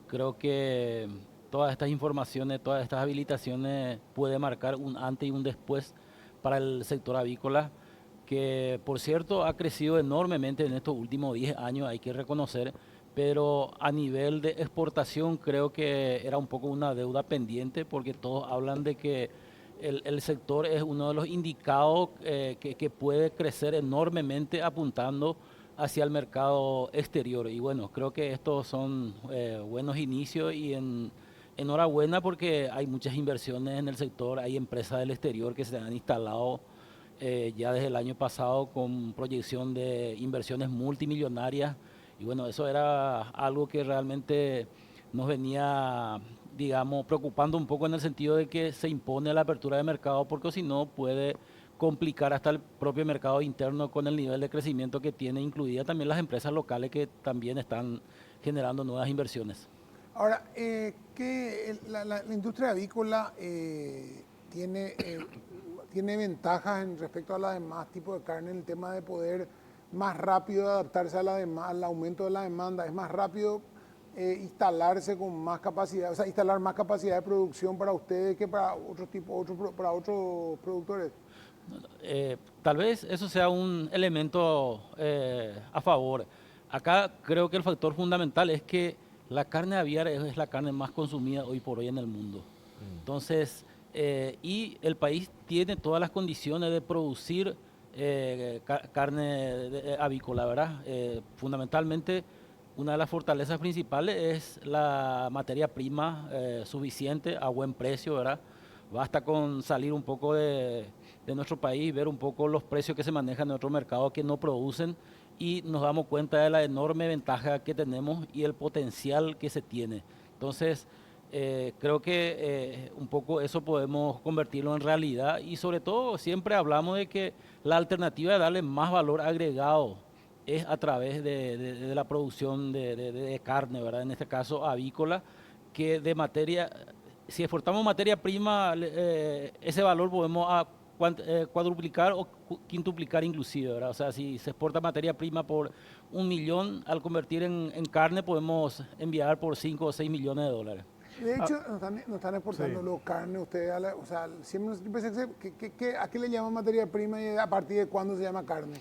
E: Creo que todas estas informaciones, todas estas habilitaciones puede marcar un antes y un después para el sector avícola, que por cierto ha crecido enormemente en estos últimos 10 años, hay que reconocer, pero a nivel de exportación creo que era un poco una deuda pendiente porque todos hablan de que el sector es uno de los indicados que puede crecer enormemente apuntando hacia el mercado exterior. Y bueno, creo que estos son buenos inicios y enhorabuena porque hay muchas inversiones en el sector, hay empresas del exterior que se han instalado ya desde el año pasado con proyección de inversiones multimillonarias. Y bueno, eso era algo que realmente nos venía, digamos, preocupando un poco en el sentido de que se impone la apertura de mercado porque si no puede complicar hasta el propio mercado interno con el nivel de crecimiento que tiene, incluida también las empresas locales que también están generando nuevas inversiones.
B: Ahora, la industria avícola tiene ventajas en respecto a los demás tipos de carne en el tema de poder más rápido adaptarse a al aumento de la demanda, es más rápido instalarse con más capacidad, o sea, instalar más capacidad de producción para ustedes que para para otros productores.
E: Tal vez eso sea un elemento a favor. Acá creo que el factor fundamental es que la carne aviar es la carne más consumida hoy por hoy en el mundo. Entonces, y el país tiene todas las condiciones de producir carne avícola, ¿verdad? Fundamentalmente, una de las fortalezas principales es la materia prima suficiente a buen precio, ¿verdad? Basta con salir un poco de nuestro país, ver un poco los precios que se manejan en otros mercados que no producen y nos damos cuenta de la enorme ventaja que tenemos y el potencial que se tiene. Entonces, creo que un poco eso podemos convertirlo en realidad y sobre todo siempre hablamos de que la alternativa de darle más valor agregado es a través de la producción de carne, ¿verdad? En este caso avícola, que de materia, si exportamos materia prima, ese valor podemos cuadruplicar o quintuplicar inclusive, ¿verdad? O sea, si se exporta materia prima por 1 millón, al convertir en carne podemos enviar por 5 o 6 millones de dólares.
B: De hecho, no están exportando
A: Sí.
B: carne ustedes, o sea, siempre pensé ¿a qué le llaman materia prima y a partir de cuándo se llama carne?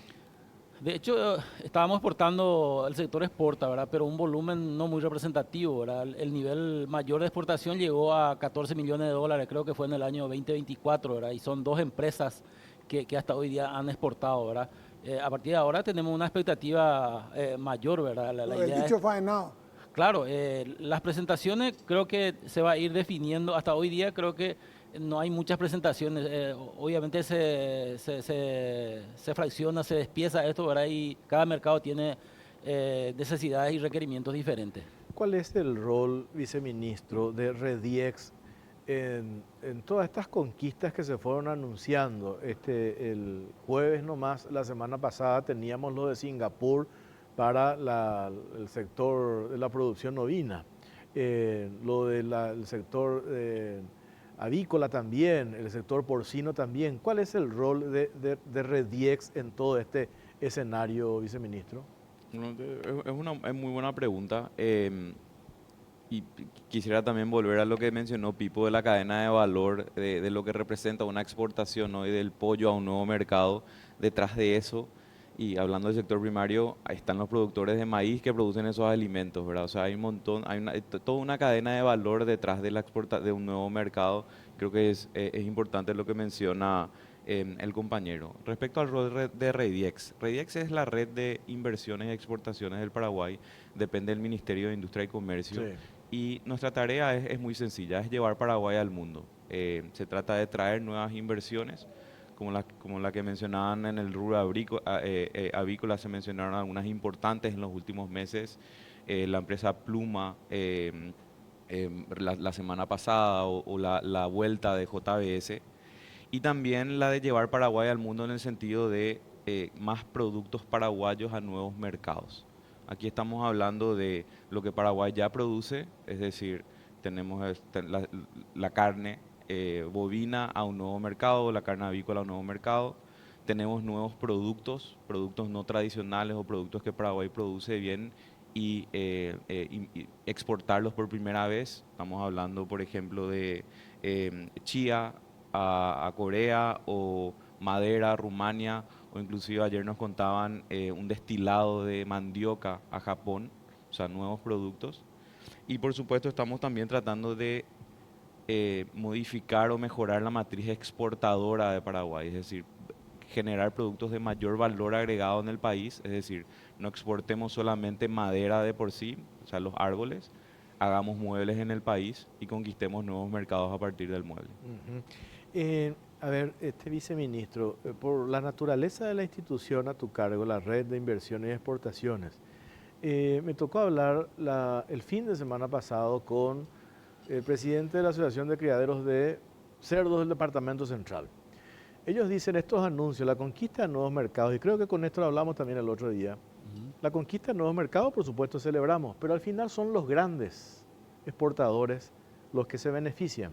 E: De hecho, estábamos exportando, el sector exporta, ¿verdad? Pero un volumen no muy representativo, ¿verdad? El nivel mayor de exportación llegó a 14 millones de dólares, creo que fue en el año 2024, ¿verdad? Y son 2 empresas que hasta hoy día han exportado, ¿verdad? A partir de ahora tenemos una expectativa mayor, ¿verdad? La
B: El
E: idea es,
B: dicho faenado.
E: claro, las presentaciones creo que se va a ir definiendo, hasta hoy día creo que no hay muchas presentaciones, obviamente se fracciona, se despieza esto, ¿verdad? Y cada mercado tiene necesidades y requerimientos diferentes.
A: ¿Cuál es el rol, viceministro, de Rediex en todas estas conquistas que se fueron anunciando? El jueves nomás, la semana pasada, teníamos lo de Singapur para el sector de la producción ovina, lo del sector avícola también, el sector porcino también. ¿Cuál es el rol de Rediex en todo este escenario, viceministro?
F: Es muy buena pregunta. Y quisiera también volver a lo que mencionó Pipo de la cadena de valor, de lo que representa una exportación, ¿no? Y del pollo a un nuevo mercado. Detrás de eso, y hablando del sector primario, ahí están los productores de maíz que producen esos alimentos, ¿verdad? O sea, hay un montón, toda una cadena de valor detrás de de un nuevo mercado. Creo que es importante lo que menciona el compañero. Respecto al rol de Rediex, Rediex es la red de inversiones y exportaciones del Paraguay, depende del Ministerio de Industria y Comercio.
A: Sí.
F: Y nuestra tarea es muy sencilla, es llevar Paraguay al mundo. Se trata de traer nuevas inversiones, como la que mencionaban en el rubro avícola, se mencionaron algunas importantes en los últimos meses. La empresa Pluma, la semana pasada, o la vuelta de JBS. Y también la de llevar Paraguay al mundo en el sentido de más productos paraguayos a nuevos mercados. Aquí estamos hablando de lo que Paraguay ya produce, es decir, tenemos la carne bovina a un nuevo mercado, la carne avícola a un nuevo mercado. Tenemos nuevos productos no tradicionales o productos que Paraguay produce bien y exportarlos por primera vez. Estamos hablando, por ejemplo, de chía a Corea, o madera a Rumania, o inclusive ayer nos contaban un destilado de mandioca a Japón, o sea, nuevos productos. Y por supuesto estamos también tratando de modificar o mejorar la matriz exportadora de Paraguay, es decir, generar productos de mayor valor agregado en el país, es decir, no exportemos solamente madera de por sí, o sea, los árboles, hagamos muebles en el país y conquistemos nuevos mercados a partir del mueble.
A: Ujú. A ver, viceministro, por la naturaleza de la institución a tu cargo, la Red de Inversiones y Exportaciones, me tocó hablar el fin de semana pasado con el presidente de la Asociación de Criaderos de Cerdos del Departamento Central. Ellos dicen estos anuncios, la conquista de nuevos mercados, y creo que con esto lo hablamos también el otro día. La conquista de nuevos mercados, por supuesto, celebramos, pero al final son los grandes exportadores los que se benefician.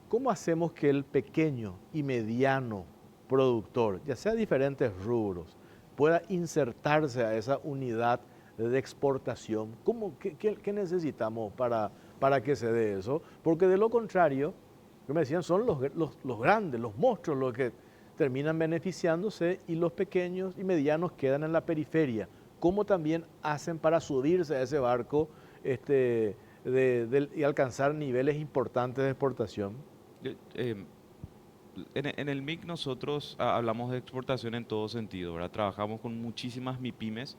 A: ¿Cómo hacemos que el pequeño y mediano productor, ya sea diferentes rubros, pueda insertarse a esa unidad de exportación? ¿Qué necesitamos para que se dé eso? Porque de lo contrario, que me decían, son los grandes, los monstruos los que terminan beneficiándose y los pequeños y medianos quedan en la periferia. ¿Cómo también hacen para subirse a ese barco y alcanzar niveles importantes de exportación?
F: Yo, en el MIC nosotros hablamos de exportación en todo sentido, ¿verdad? Trabajamos con muchísimas MIPYMES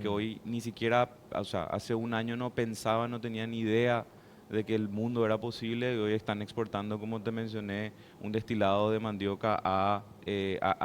F: que hoy ni siquiera, o sea, hace un año no pensaban, no tenían ni idea de que el mundo era posible y hoy están exportando, como te mencioné, un destilado de mandioca a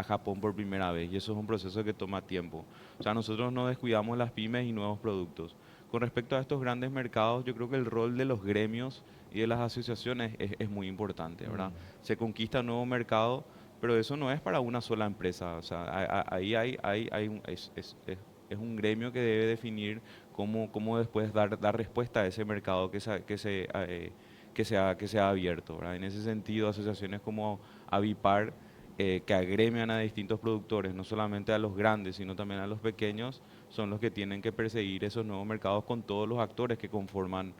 F: Japón por primera vez y eso es un proceso que toma tiempo. O sea, nosotros no descuidamos las pymes y nuevos productos. Con respecto a estos grandes mercados, yo creo que el rol de los gremios y de las asociaciones es muy importante, ¿verdad? Se conquista un nuevo mercado, pero eso no es para una sola empresa. O sea, ahí es un gremio que debe definir cómo después dar respuesta a ese mercado que se ha abierto, ¿verdad? En ese sentido, asociaciones como Avipar, que agremian a distintos productores, no solamente a los grandes, sino también a los pequeños, son los que tienen que perseguir esos nuevos mercados con todos los actores que conforman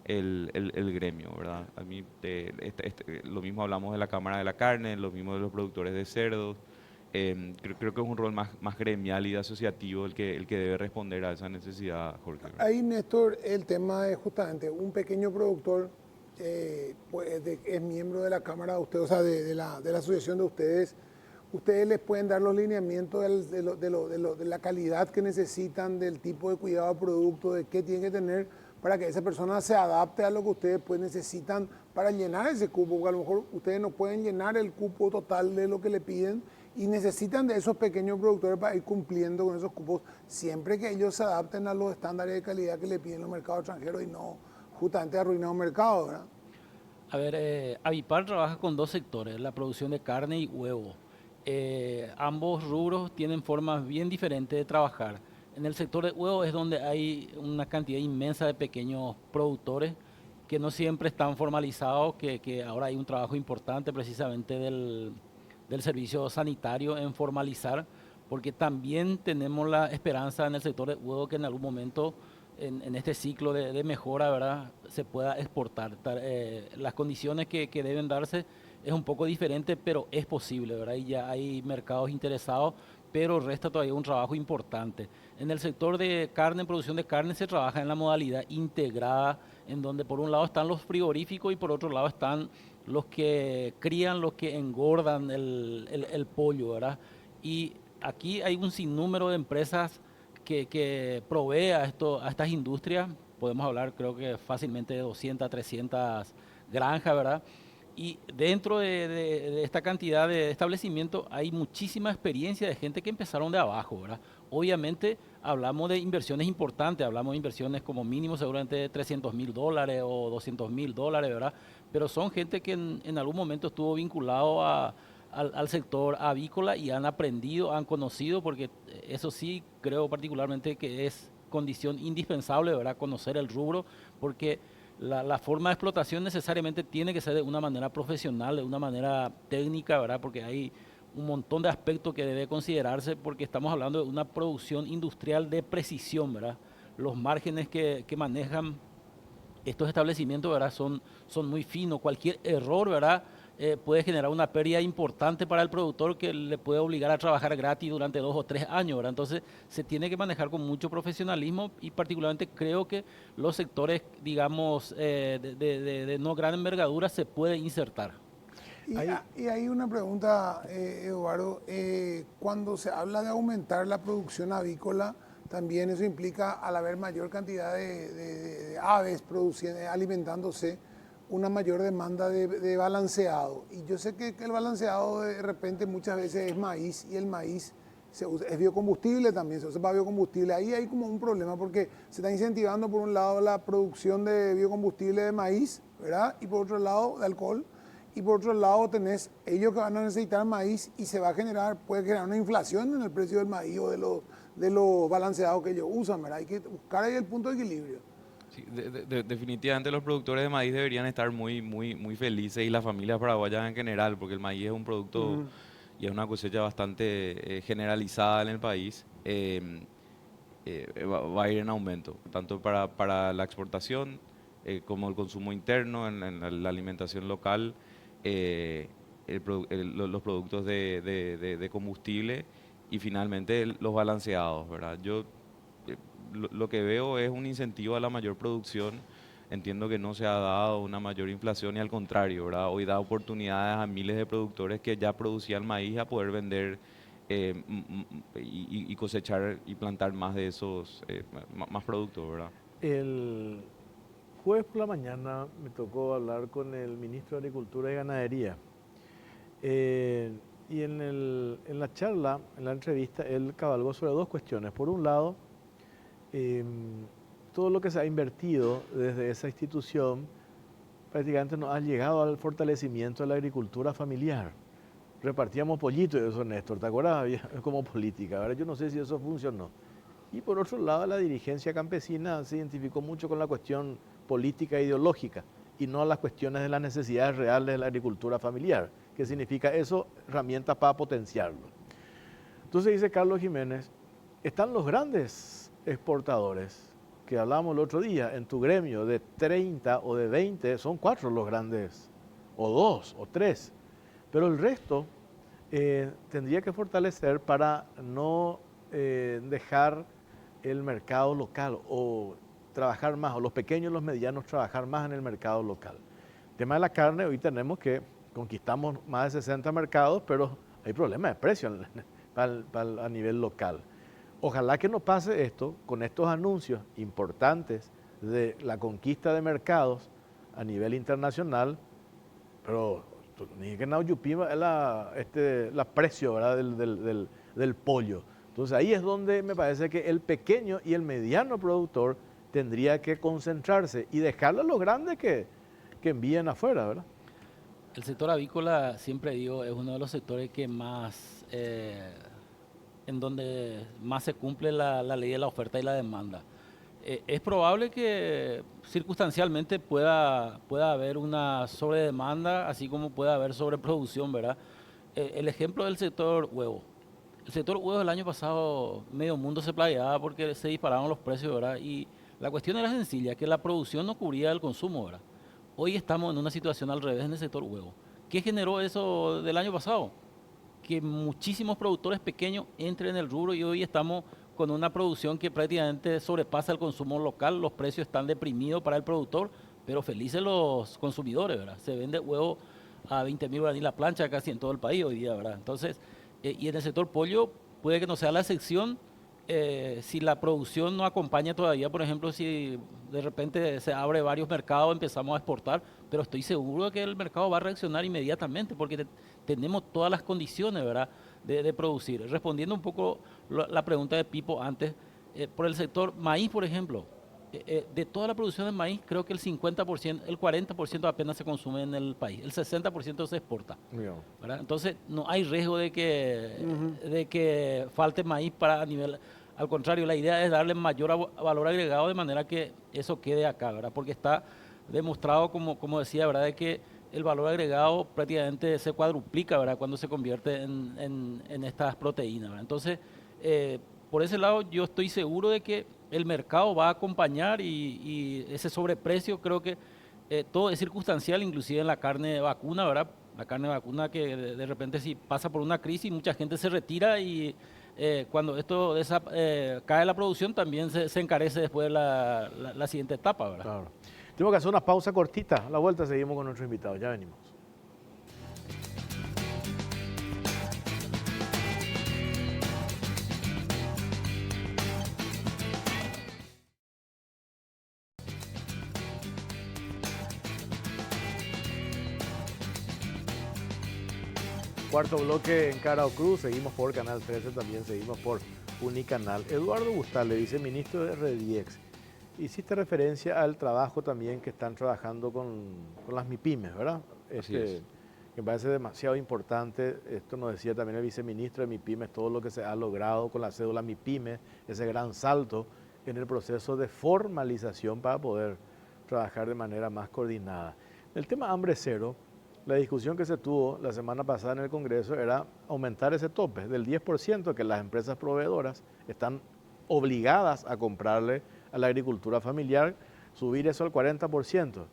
F: el gremio, ¿verdad? A mí, lo mismo hablamos de la Cámara de la Carne, lo mismo de los productores de cerdos. Creo que es un rol más gremial y asociativo el que debe responder a esa necesidad, Jorge, ¿verdad?
B: Ahí, Néstor, el tema es justamente un pequeño productor, pues, es miembro de la Cámara de ustedes, o sea, de la asociación de ustedes. Ustedes les pueden dar los lineamientos de la calidad que necesitan, del tipo de cuidado del producto, de qué tiene que tener para que esa persona se adapte a lo que ustedes pues necesitan para llenar ese cupo, porque a lo mejor ustedes no pueden llenar el cupo total de lo que le piden y necesitan de esos pequeños productores para ir cumpliendo con esos cupos, siempre que ellos se adapten a los estándares de calidad que le piden los mercados extranjeros y no justamente arruinar un mercado, ¿verdad?
E: A ver, Avipar trabaja con dos sectores, la producción de carne y huevo. Ambos rubros tienen formas bien diferentes de trabajar. En el sector de huevo es donde hay una cantidad inmensa de pequeños productores que no siempre están formalizados, que ahora hay un trabajo importante precisamente del servicio sanitario en formalizar, porque también tenemos la esperanza en el sector de huevo que en algún momento en este ciclo de mejora, ¿verdad?, se pueda exportar. Las condiciones que deben darse es un poco diferente, pero es posible, ¿verdad? Y ya hay mercados interesados, pero resta todavía un trabajo importante. En el sector de carne, en producción de carne, se trabaja en la modalidad integrada, en donde por un lado están los frigoríficos y por otro lado están los que crían, los que engordan el pollo, ¿verdad? Y aquí hay un sinnúmero de empresas que provee a estas industrias. Podemos hablar, creo que fácilmente de 200, 300 granjas, ¿verdad? Y dentro de esta cantidad de establecimientos hay muchísima experiencia de gente que empezaron de abajo, ¿verdad? Obviamente hablamos de inversiones importantes, hablamos de inversiones como mínimo seguramente de $300,000 o $200,000, ¿verdad? Pero son gente que en algún momento estuvo vinculado al sector avícola y han aprendido, han conocido, porque eso sí creo particularmente que es condición indispensable, ¿verdad? Conocer el rubro, porque la forma de explotación necesariamente tiene que ser de una manera profesional, de una manera técnica, ¿verdad? Porque hay un montón de aspectos que debe considerarse porque estamos hablando de una producción industrial de precisión, ¿verdad? Los márgenes que manejan estos establecimientos, ¿verdad?, son muy finos. Cualquier error, ¿verdad?, puede generar una pérdida importante para el productor que le puede obligar a trabajar gratis durante 2 o 3 años, ¿verdad? Entonces se tiene que manejar con mucho profesionalismo y particularmente creo que los sectores, digamos, de no gran envergadura se puede insertar.
B: Y hay una pregunta, Eduardo, cuando se habla de aumentar la producción avícola, también eso implica, al haber mayor cantidad de aves alimentándose, una mayor demanda de balanceado. Y yo sé que el balanceado de repente muchas veces es maíz y el maíz es biocombustible también, se usa para biocombustible. Ahí hay como un problema porque se está incentivando por un lado la producción de biocombustible de maíz, ¿verdad? Y por otro lado de alcohol. Y por otro lado tenés ellos que van a necesitar maíz y se va a generar, puede generar una inflación en el precio del maíz o de los balanceados que ellos usan, ¿verdad? Hay que buscar ahí el punto de equilibrio.
F: Sí, definitivamente los productores de maíz deberían estar muy felices y las familias paraguayas en general, porque el maíz es un producto y es una cosecha bastante generalizada en el país. Va a ir en aumento, tanto para la exportación como el consumo interno, en la alimentación local, los productos de combustible y finalmente los balanceados, ¿verdad? Yo lo que veo es un incentivo a la mayor producción. Entiendo que no se ha dado una mayor inflación y al contrario, ¿verdad? Hoy da oportunidades a miles de productores que ya producían maíz a poder vender y cosechar y plantar más de esos, más productos, ¿verdad?
A: El jueves por la mañana me tocó hablar con el ministro de Agricultura y Ganadería. Y en la charla, en la entrevista, él cabalgó sobre dos cuestiones. Por un lado, todo lo que se ha invertido desde esa institución prácticamente nos ha llegado al fortalecimiento de la agricultura familiar. Repartíamos pollitos, eso, Néstor, ¿te acuerdas? Había como política. Ahora yo no sé si eso funcionó. Y por otro lado, la dirigencia campesina se identificó mucho con la cuestión política e ideológica y no las cuestiones de las necesidades reales de la agricultura familiar. ¿Qué significa eso? Herramientas para potenciarlo. Entonces dice Carlos Jiménez, están los grandes exportadores, que hablábamos el otro día, en tu gremio de 30 o de 20, son 4 los grandes, o 2 o 3, pero el resto tendría que fortalecer para no dejar el mercado local o trabajar más, o los pequeños y los medianos trabajar más en el mercado local. El tema de la carne, hoy tenemos que conquistamos más de 60 mercados, pero hay problemas de precio a nivel local. Ojalá que no pase esto con estos anuncios importantes de la conquista de mercados a nivel internacional, pero ni que no yupima la precio, ¿verdad? del pollo. Entonces ahí es donde me parece que el pequeño y el mediano productor tendría que concentrarse y dejarle a los grandes que envíen afuera, ¿verdad?
E: El sector avícola, siempre digo, es uno de los sectores que más, en donde más se cumple la ley de la oferta y la demanda. Es probable que circunstancialmente pueda haber una sobredemanda, así como puede haber sobreproducción, ¿verdad? El ejemplo del sector huevo. El sector huevo el año pasado, medio mundo se plagueaba porque se dispararon los precios, ¿verdad? Y la cuestión era sencilla, que la producción no cubría el consumo, ¿verdad? Hoy estamos en una situación al revés en el sector huevo. ¿Qué generó eso del año pasado? Que muchísimos productores pequeños entren en el rubro y hoy estamos con una producción que prácticamente sobrepasa el consumo local, los precios están deprimidos para el productor, pero felices los consumidores, ¿verdad? Se vende huevo a 20.000 guaraní la plancha casi en todo el país hoy día, ¿verdad? Entonces, y en el sector pollo puede que no sea la excepción, si la producción no acompaña todavía, por ejemplo, si de repente se abre varios mercados, empezamos a exportar, pero estoy seguro de que el mercado va a reaccionar inmediatamente porque tenemos todas las condiciones, ¿verdad?, de producir. Respondiendo un poco la pregunta de Pipo antes, por el sector maíz, por ejemplo, de toda la producción de maíz, creo que el 50%, el 40% apenas se consume en el país, el 60% se exporta, ¿verdad? Entonces, no hay riesgo de que falte maíz a nivel. Al contrario, la idea es darle mayor valor agregado de manera que eso quede acá, ¿verdad? Porque está demostrado, como decía, ¿verdad?, de que el valor agregado prácticamente se cuadruplica, ¿verdad?, cuando se convierte en estas proteínas, ¿verdad? Entonces, por ese lado, yo estoy seguro de que el mercado va a acompañar y ese sobreprecio creo que todo es circunstancial, inclusive en la carne vacuna, ¿verdad? La carne vacuna que de repente si pasa por una crisis, mucha gente se retira y cuando esto cae la producción también se encarece después de la siguiente etapa, ¿verdad?
A: Claro. Tenemos que hacer una pausa cortita. A la vuelta seguimos con nuestros invitados. Ya venimos. Cuarto bloque en Carao Cruz, seguimos por Canal 13, también seguimos por Unicanal. Eduardo Bustale, viceministro de Rediex. Hiciste referencia al trabajo también que están trabajando con las MIPYMES, ¿verdad?
F: Así es.
A: Que me parece demasiado importante. Esto nos decía también el viceministro de MIPYMES, todo lo que se ha logrado con la cédula MIPYMES, ese gran salto en el proceso de formalización para poder trabajar de manera más coordinada. El tema hambre cero, la discusión que se tuvo la semana pasada en el Congreso era aumentar ese tope del 10% que las empresas proveedoras están obligadas a comprarle a la agricultura familiar, subir eso al 40%.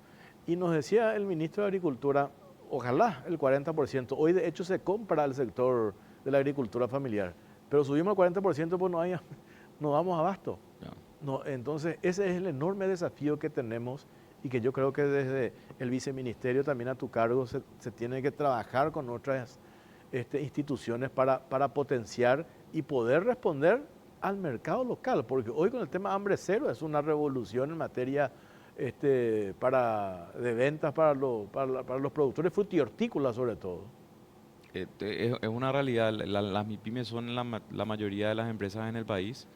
A: Y nos decía el ministro de Agricultura, ojalá el 40%. Hoy de hecho se compra al sector de la agricultura familiar, pero subimos al 40% pues no damos abasto. No, entonces, ese es el enorme desafío que tenemos y que yo creo que desde el viceministerio también a tu cargo se tiene que trabajar con otras instituciones para potenciar y poder responder al mercado local, porque hoy con el tema hambre cero es una revolución en materia de ventas para los productores frutícolas sobre todo.
F: Es una realidad, las MIPYMES son la mayoría de las empresas en el país.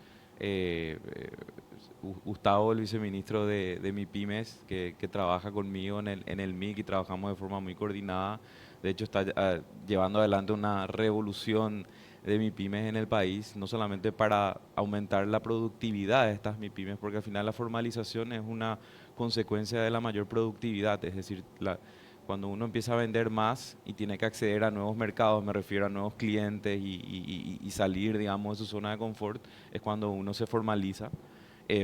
F: Gustavo, el viceministro de MIPYMES, que trabaja conmigo en el MIC y trabajamos de forma muy coordinada. De hecho, está llevando adelante una revolución de MIPYMES en el país, no solamente para aumentar la productividad de estas MIPYMES, porque al final la formalización es una consecuencia de la mayor productividad, es decir, cuando uno empieza a vender más y tiene que acceder a nuevos mercados, me refiero a nuevos clientes y salir, digamos, de su zona de confort, es cuando uno se formaliza,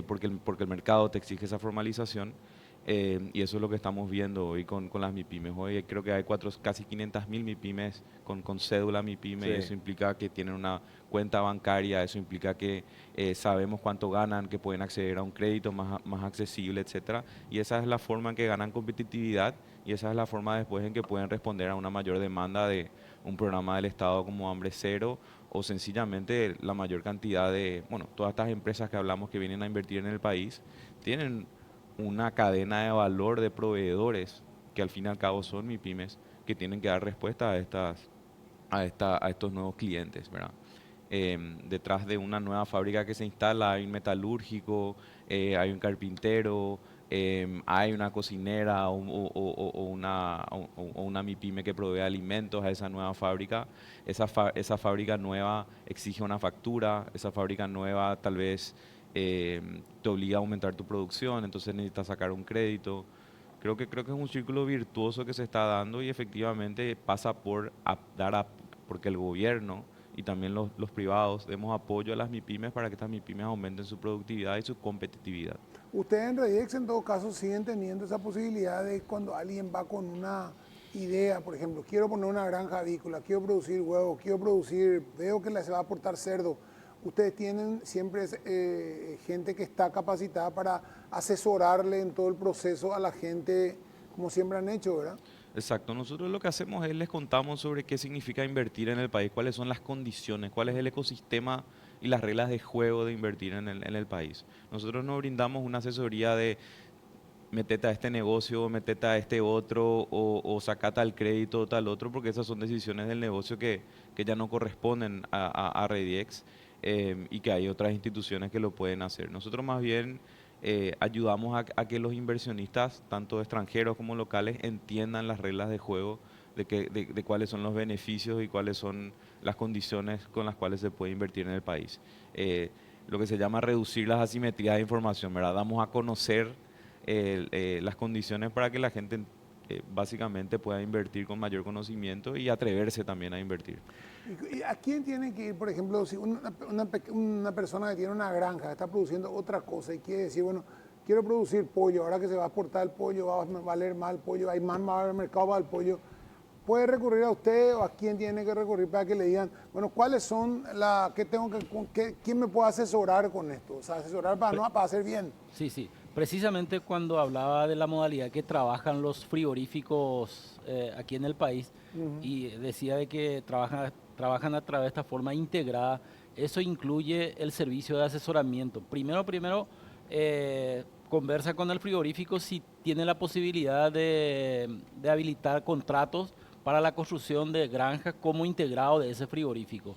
F: porque el mercado te exige esa formalización. Y eso es lo que estamos viendo hoy con las MIPYMES. Hoy creo que hay casi 500.000 MIPYMES con cédula MIPYME,
A: Sí.
F: y eso implica que tienen una cuenta bancaria, eso implica que sabemos cuánto ganan, que pueden acceder a un crédito más accesible, etcétera. Y esa es la forma en que ganan competitividad y esa es la forma después en que pueden responder a una mayor demanda de un programa del Estado como Hambre Cero o sencillamente la mayor cantidad bueno, todas estas empresas que hablamos que vienen a invertir en el país tienen una cadena de valor de proveedores que al fin y al cabo son MIPYMES que tienen que dar respuesta a estos nuevos clientes, ¿verdad? Detrás de una nueva fábrica que se instala hay un metalúrgico, hay un carpintero, hay una cocinera o una MIPYME que provee alimentos a esa nueva fábrica. Esa fábrica nueva exige una factura, esa fábrica nueva tal vez te obliga a aumentar tu producción, entonces necesitas sacar un crédito. Creo que es un círculo virtuoso que se está dando y efectivamente pasa por porque el gobierno y también los privados demos apoyo a las MIPYMES para que estas MIPYMES aumenten su productividad y su competitividad.
B: Ustedes en Redex en todo caso siguen teniendo esa posibilidad de cuando alguien va con una idea, por ejemplo, quiero poner una granja avícola, quiero producir huevos, veo que se va a aportar cerdo. Ustedes tienen siempre gente que está capacitada para asesorarle en todo el proceso a la gente, como siempre han hecho, ¿verdad?
F: Exacto, nosotros lo que hacemos es les contamos sobre qué significa invertir en el país, cuáles son las condiciones, cuál es el ecosistema y las reglas de juego de invertir en el país. Nosotros no brindamos una asesoría de metete a este negocio, metete a este otro o saca tal crédito o tal otro, porque esas son decisiones del negocio que ya no corresponden a Rediex y que hay otras instituciones que lo pueden hacer. Nosotros más bien ayudamos a que los inversionistas, tanto extranjeros como locales, entiendan las reglas de juego de cuáles son los beneficios y cuáles son las condiciones con las cuales se puede invertir en el país. Lo que se llama reducir las asimetrías de información, ¿verdad? Damos a conocer las condiciones para que la gente básicamente pueda invertir con mayor conocimiento y atreverse también a invertir.
B: ¿Y a quién tiene que ir, por ejemplo, si una persona que tiene una granja, está produciendo otra cosa y quiere decir, bueno, quiero producir pollo, ahora que se va a exportar el pollo, va a valer más el pollo, hay más va a haber mercado para el pollo, ¿puede recurrir a usted o a quién tiene que recurrir para que le digan, bueno, cuáles son quién me puede asesorar con esto? O sea, asesorar para hacer bien.
E: Sí, sí. Precisamente cuando hablaba de la modalidad que trabajan los frigoríficos aquí en el país y decía de que trabajan a través de esta forma integrada, eso incluye el servicio de asesoramiento. Primero, conversa con el frigorífico si tiene la posibilidad de habilitar contratos para la construcción de granjas como integrado de ese frigorífico.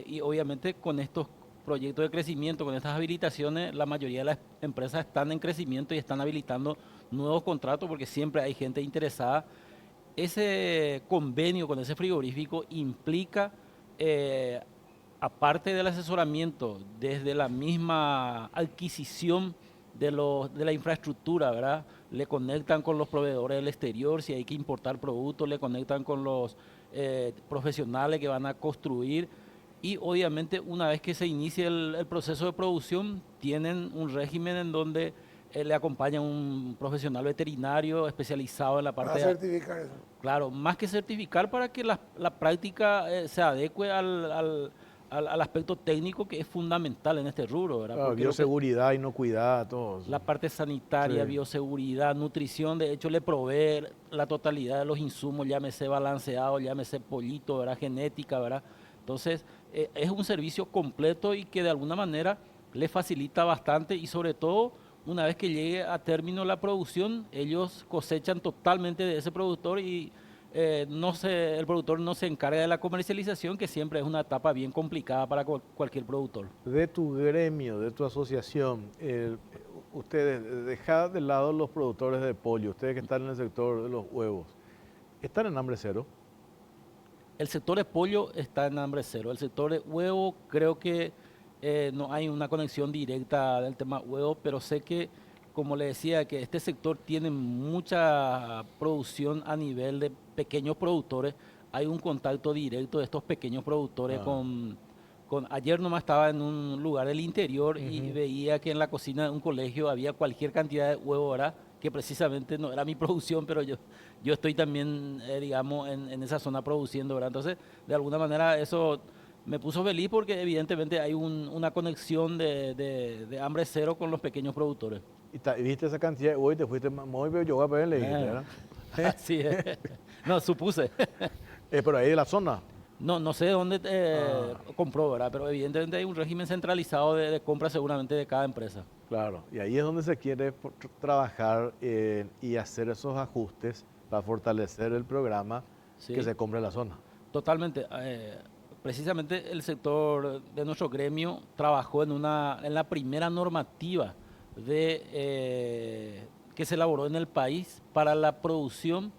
E: Y obviamente con estos proyectos de crecimiento, con estas habilitaciones, la mayoría de las empresas están en crecimiento y están habilitando nuevos contratos porque siempre hay gente interesada. Ese convenio con ese frigorífico implica, aparte del asesoramiento, desde la misma adquisición de la infraestructura, ¿verdad? Le conectan con los proveedores del exterior, si hay que importar productos, le conectan con los profesionales que van a construir. Y obviamente una vez que se inicie el proceso de producción, tienen un régimen en donde le acompaña un profesional veterinario especializado en la parte
B: Para certificar eso.
E: Claro, más que certificar para que la práctica se adecue a al aspecto técnico que es fundamental en este rubro, ¿verdad?
A: Claro,
E: Porque lo que-
A: bioseguridad, inocuidad, todo eso.
E: la parte sanitaria,
A: Sí.
E: bioseguridad, nutrición, de hecho le provee la totalidad de los insumos, llámese balanceado, llámese pollito, ¿verdad? Genética, ¿verdad? Entonces, es un servicio completo y que de alguna manera le facilita bastante y sobre todo, una vez que llegue a término la producción, ellos cosechan totalmente de ese productor y el productor no se encarga de la comercialización, que siempre es una etapa bien complicada para cualquier productor.
A: De tu gremio, de tu asociación, ustedes, dejad de lado los productores de pollo, ustedes que están en el sector de los huevos, ¿están en hambre cero?
E: El sector de pollo está en hambre cero. El sector de huevo creo que no hay una conexión directa del tema huevo, pero sé que, como le decía, que este sector tiene mucha producción a nivel de pequeños productores. Hay un contacto directo de estos pequeños productores
A: Ah.
E: ayer nomás estaba en un lugar del interior y veía que en la cocina de un colegio había cualquier cantidad de huevo, ¿verdad? Que precisamente no era mi producción, pero yo estoy también, digamos, en esa zona produciendo, ¿verdad? Entonces, de alguna manera eso me puso feliz porque evidentemente hay una conexión de hambre cero con los pequeños productores.
A: Y viste esa cantidad de huevos y te fuiste muy pero yo voy a pedir, le dijiste, ¿verdad?
E: Así es. No, supuse.
A: Pero ahí de la zona.
E: No, no sé dónde compró, ¿verdad? Pero evidentemente hay un régimen centralizado de compra seguramente de cada empresa.
A: Claro, y ahí es donde se quiere trabajar y hacer esos ajustes para fortalecer el programa
E: Sí.
A: que se compre en la zona.
E: Totalmente. Precisamente el sector de nuestro gremio trabajó en la primera normativa que se elaboró en el país para la producción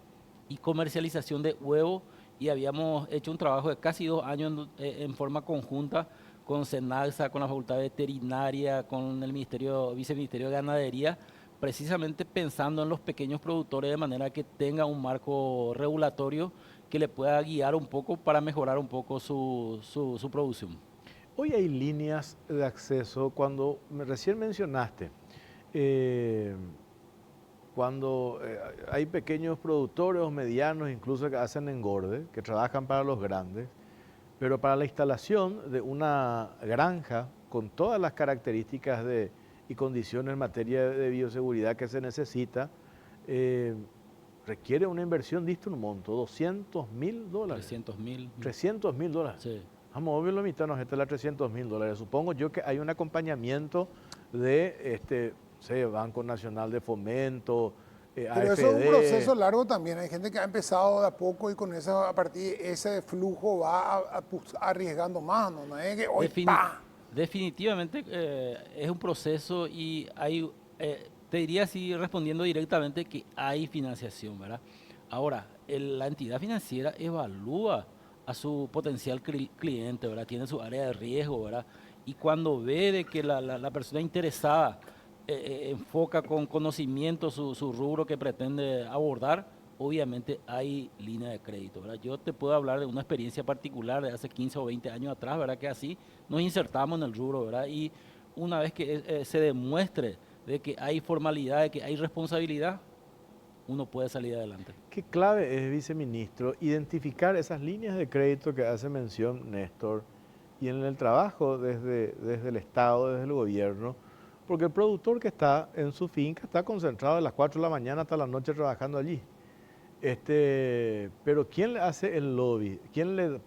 E: y comercialización de huevos y habíamos hecho un trabajo de casi 2 años en forma conjunta con SENAGSA, con la Facultad Veterinaria, con el Viceministerio de Ganadería, precisamente pensando en los pequeños productores de manera que tenga un marco regulatorio que le pueda guiar un poco para mejorar un poco su producción.
A: Hoy hay líneas de acceso, cuando recién mencionaste, eh, cuando hay pequeños productores o medianos, incluso que hacen engorde, que trabajan para los grandes, pero para la instalación de una granja con todas las características y condiciones en materia de bioseguridad que se necesita, requiere una inversión, diste un monto, $200.000.
E: 300.000.
A: $300.000.
E: Sí.
A: Vamos a obvio, la mitad nos está $300.000. Supongo yo que hay un acompañamiento de Banco Nacional de Fomento,
B: Pero
A: AFD.
B: eso es un proceso largo también. Hay gente que ha empezado de a poco y con esa, a partir de ese flujo va arriesgando más, ¿no? No es que hoy ¡pa!
E: Definitivamente es un proceso y hay, te diría así respondiendo directamente que hay financiación, ¿verdad? Ahora, la entidad financiera evalúa a su potencial cliente, ¿verdad? Tiene su área de riesgo, ¿verdad? Y cuando ve de que la persona interesada enfoca con conocimiento su rubro que pretende abordar, obviamente hay línea de crédito, ¿verdad? Yo te puedo hablar de una experiencia particular de hace 15 o 20 años atrás, ¿verdad? Que así nos insertamos en el rubro, ¿verdad? Y una vez que se demuestre de que hay formalidad, de que hay responsabilidad, uno puede salir adelante.
A: Qué clave es, viceministro, identificar esas líneas de crédito que hace mención Néstor y en el trabajo desde el Estado, desde el gobierno, porque el productor que está en su finca está concentrado de las 4 de la mañana hasta la noche trabajando allí. Pero ¿quién le hace el lobby? ¿Quién le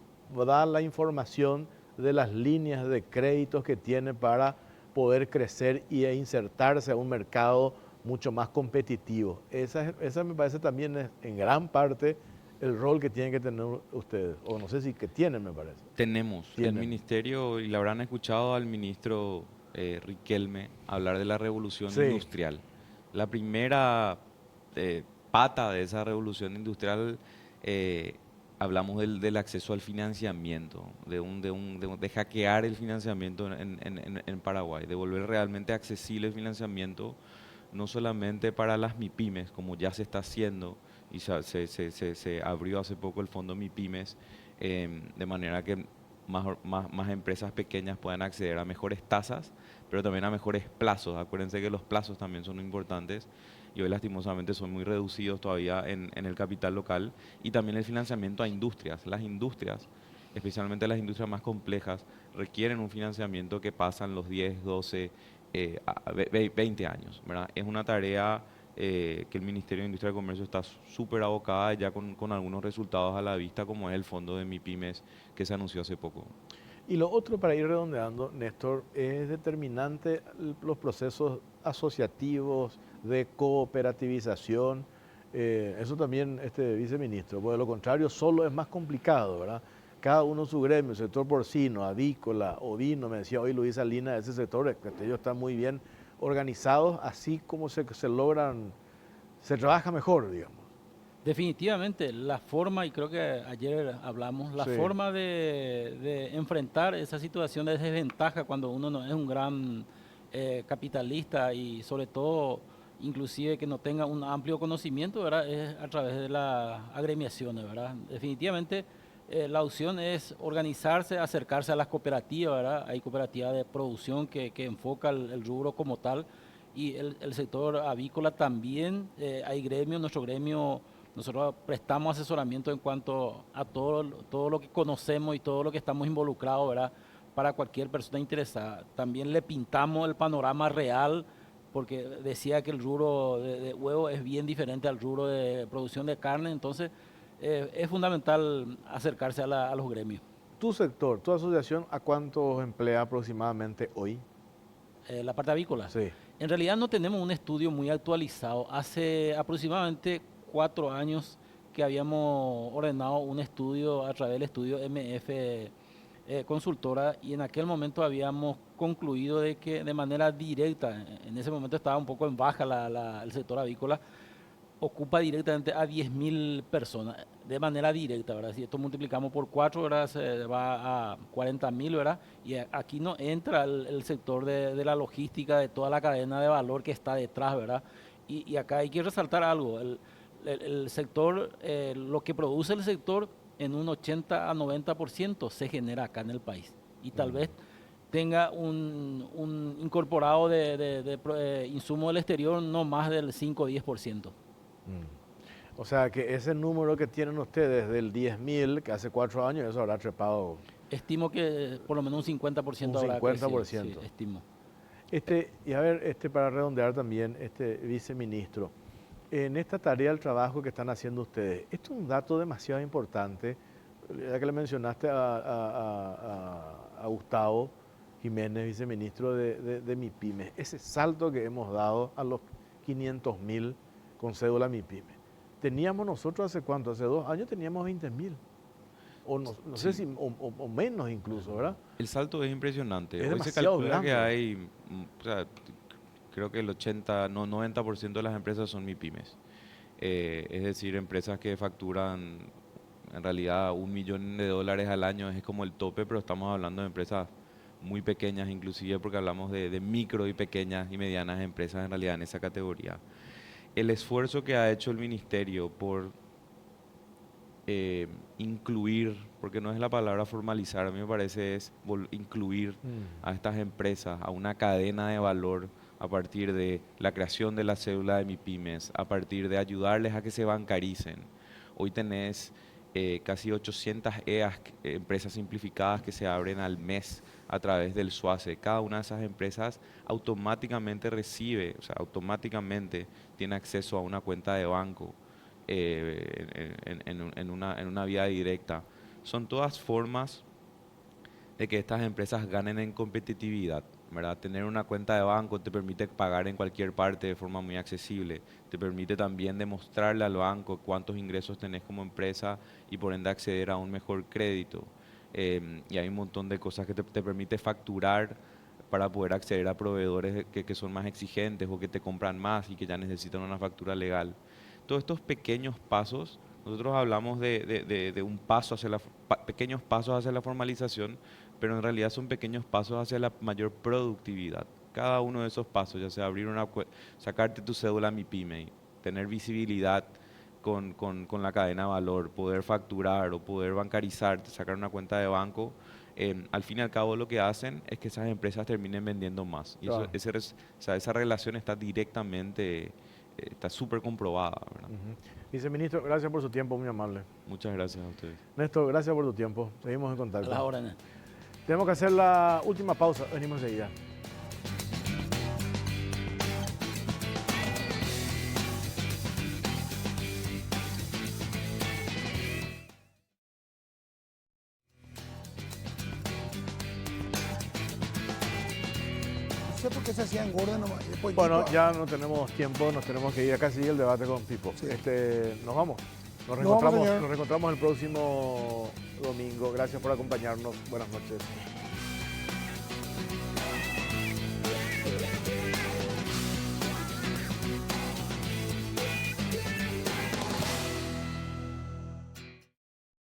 A: da la información de las líneas de créditos que tiene para poder crecer e insertarse a un mercado mucho más competitivo? Esa me parece también es, en gran parte el rol que tienen que tener ustedes, o no sé si que tienen, me parece.
F: Tenemos el
A: Tienen.
F: ministerio, y le habrán escuchado al ministro Riquelme hablar de la revolución
A: Sí.
F: industrial. La primera pata de esa revolución industrial, hablamos del acceso al financiamiento, de hackear el financiamiento en Paraguay, de volver realmente accesible el financiamiento, no solamente para las MIPYMES, como ya se está haciendo, y se abrió hace poco el fondo MIPYMES, de manera que más empresas pequeñas puedan acceder a mejores tasas, pero también a mejores plazos. Acuérdense que los plazos también son importantes y hoy lastimosamente son muy reducidos todavía en el capital local, y también el financiamiento a industrias. Las industrias especialmente las industrias más complejas, requieren un financiamiento que pasan los 10, 12, 20 años, ¿verdad? Es una tarea que el Ministerio de Industria y Comercio está súper abocada ya con algunos resultados a la vista, como es el fondo de MIPYMES que se anunció hace poco.
A: Y lo otro, para ir redondeando, Néstor, es determinante los procesos asociativos de cooperativización. Eso también, viceministro, porque de lo contrario solo es más complicado, ¿verdad? Cada uno su gremio, sector porcino, avícola, ovino, me decía hoy Luis Salinas, ese sector, que ellos están muy bien organizados, así como se logran, se trabaja mejor, digamos.
E: Definitivamente, la forma, y creo que ayer hablamos, la
A: Sí.
E: forma de enfrentar esa situación de desventaja cuando uno no es un gran capitalista y sobre todo, inclusive que no tenga un amplio conocimiento, ¿verdad? Es a través de las agremiaciones, ¿verdad? Definitivamente, la opción es organizarse, acercarse a las cooperativas, ¿verdad? Hay cooperativas de producción que enfoca el rubro como tal y el sector avícola también, hay gremios, nuestro gremio. Nosotros prestamos asesoramiento en cuanto a todo lo que conocemos y todo lo que estamos involucrados, ¿verdad? Para cualquier persona interesada. También le pintamos el panorama real, porque decía que el rubro de huevo es bien diferente al rubro de producción de carne, entonces es fundamental acercarse a los gremios.
A: Tu sector, tu asociación, ¿a cuántos emplea aproximadamente hoy?
E: La parte avícola.
A: Sí.
E: En realidad no tenemos un estudio muy actualizado. Hace aproximadamente 4 años que habíamos ordenado un estudio a través del estudio MF Consultora y en aquel momento habíamos concluido de que de manera directa, en ese momento estaba un poco en baja el sector avícola, ocupa directamente a 10.000 personas, de manera directa, ¿verdad? Si esto multiplicamos por 4, ¿verdad? Se va a 40.000, ¿verdad? Y aquí no entra el sector de la logística, de toda la cadena de valor que está detrás, ¿verdad? Y acá hay que resaltar algo, el sector, lo que produce el sector en un 80 a 90% se genera acá en el país. Y tal vez tenga un incorporado de insumo del exterior no más del 5 o 10%.
A: O sea que ese número que tienen ustedes del 10.000, que hace 4 años, eso habrá trepado
E: Estimo que por lo menos un 50%
A: un
E: habrá crecido,
A: 50%.
E: sí, estimo.
A: Y a ver, para redondear también, viceministro, en esta tarea del trabajo que están haciendo ustedes, esto es un dato demasiado importante, ya que le mencionaste a Gustavo Jiménez, viceministro de MIPYME, ese salto que hemos dado a los 500.000 con cédula MIPYME. Teníamos nosotros hace cuánto, hace 2 años teníamos 20.000, o no sé si, o menos incluso, ¿verdad?
F: El salto es impresionante.
A: Es
F: Hoy se
A: demasiado
F: calcula que
A: grande.
F: hay, o sea, creo que el 80, no, 90% de las empresas son MIPYMES. Es decir, empresas que facturan en realidad $1 millón al año es como el tope, pero estamos hablando de empresas muy pequeñas, inclusive porque hablamos de micro y pequeñas y medianas empresas en realidad en esa categoría. El esfuerzo que ha hecho el ministerio por incluir, porque no es la palabra formalizar, a mí me parece es incluir a estas empresas a una cadena de valor a partir de la creación de la cédula de MIPYMES, a partir de ayudarles a que se bancaricen. Hoy tenés casi 800 EAS, empresas simplificadas, que se abren al mes a través del SUACE. Cada una de esas empresas automáticamente recibe, o sea, automáticamente tiene acceso a una cuenta de banco en una vía directa. Son todas formas de que estas empresas ganen en competitividad, ¿verdad? Tener una cuenta de banco te permite pagar en cualquier parte de forma muy accesible, te permite también demostrarle al banco cuántos ingresos tenés como empresa y por ende acceder a un mejor crédito. Y hay un montón de cosas que te permite facturar para poder acceder a proveedores que son más exigentes o que te compran más y que ya necesitan una factura legal. Todos estos pequeños pasos, nosotros hablamos de un paso hacia pequeños pasos hacia la formalización, pero en realidad son pequeños pasos hacia la mayor productividad. Cada uno de esos pasos, ya sea abrir sacarte tu cédula MIPYME, tener visibilidad con la cadena de valor, poder facturar o poder bancarizarte, sacar una cuenta de banco, al fin y al cabo lo que hacen es que esas empresas terminen vendiendo más. Y
A: Claro.
F: esa relación está directamente está súper comprobada, ¿verdad?
A: Viceministro, gracias por su tiempo, muy amable.
F: Muchas gracias a ustedes.
A: Néstor, gracias por tu tiempo. Seguimos en
E: A
A: contacto.
E: las órdenes.
A: Tenemos que hacer la última pausa. Venimos enseguida.
B: No sé por qué se hacía engorde nomás. y después
A: Bueno,
B: Quito,
A: ya no tenemos tiempo, nos tenemos que ir. Acá sigue el debate con Pipo.
B: Sí.
A: Nos vamos.
B: Nos vamos, señor.
A: Nos reencontramos el próximo domingo. Gracias por acompañarnos. Buenas noches.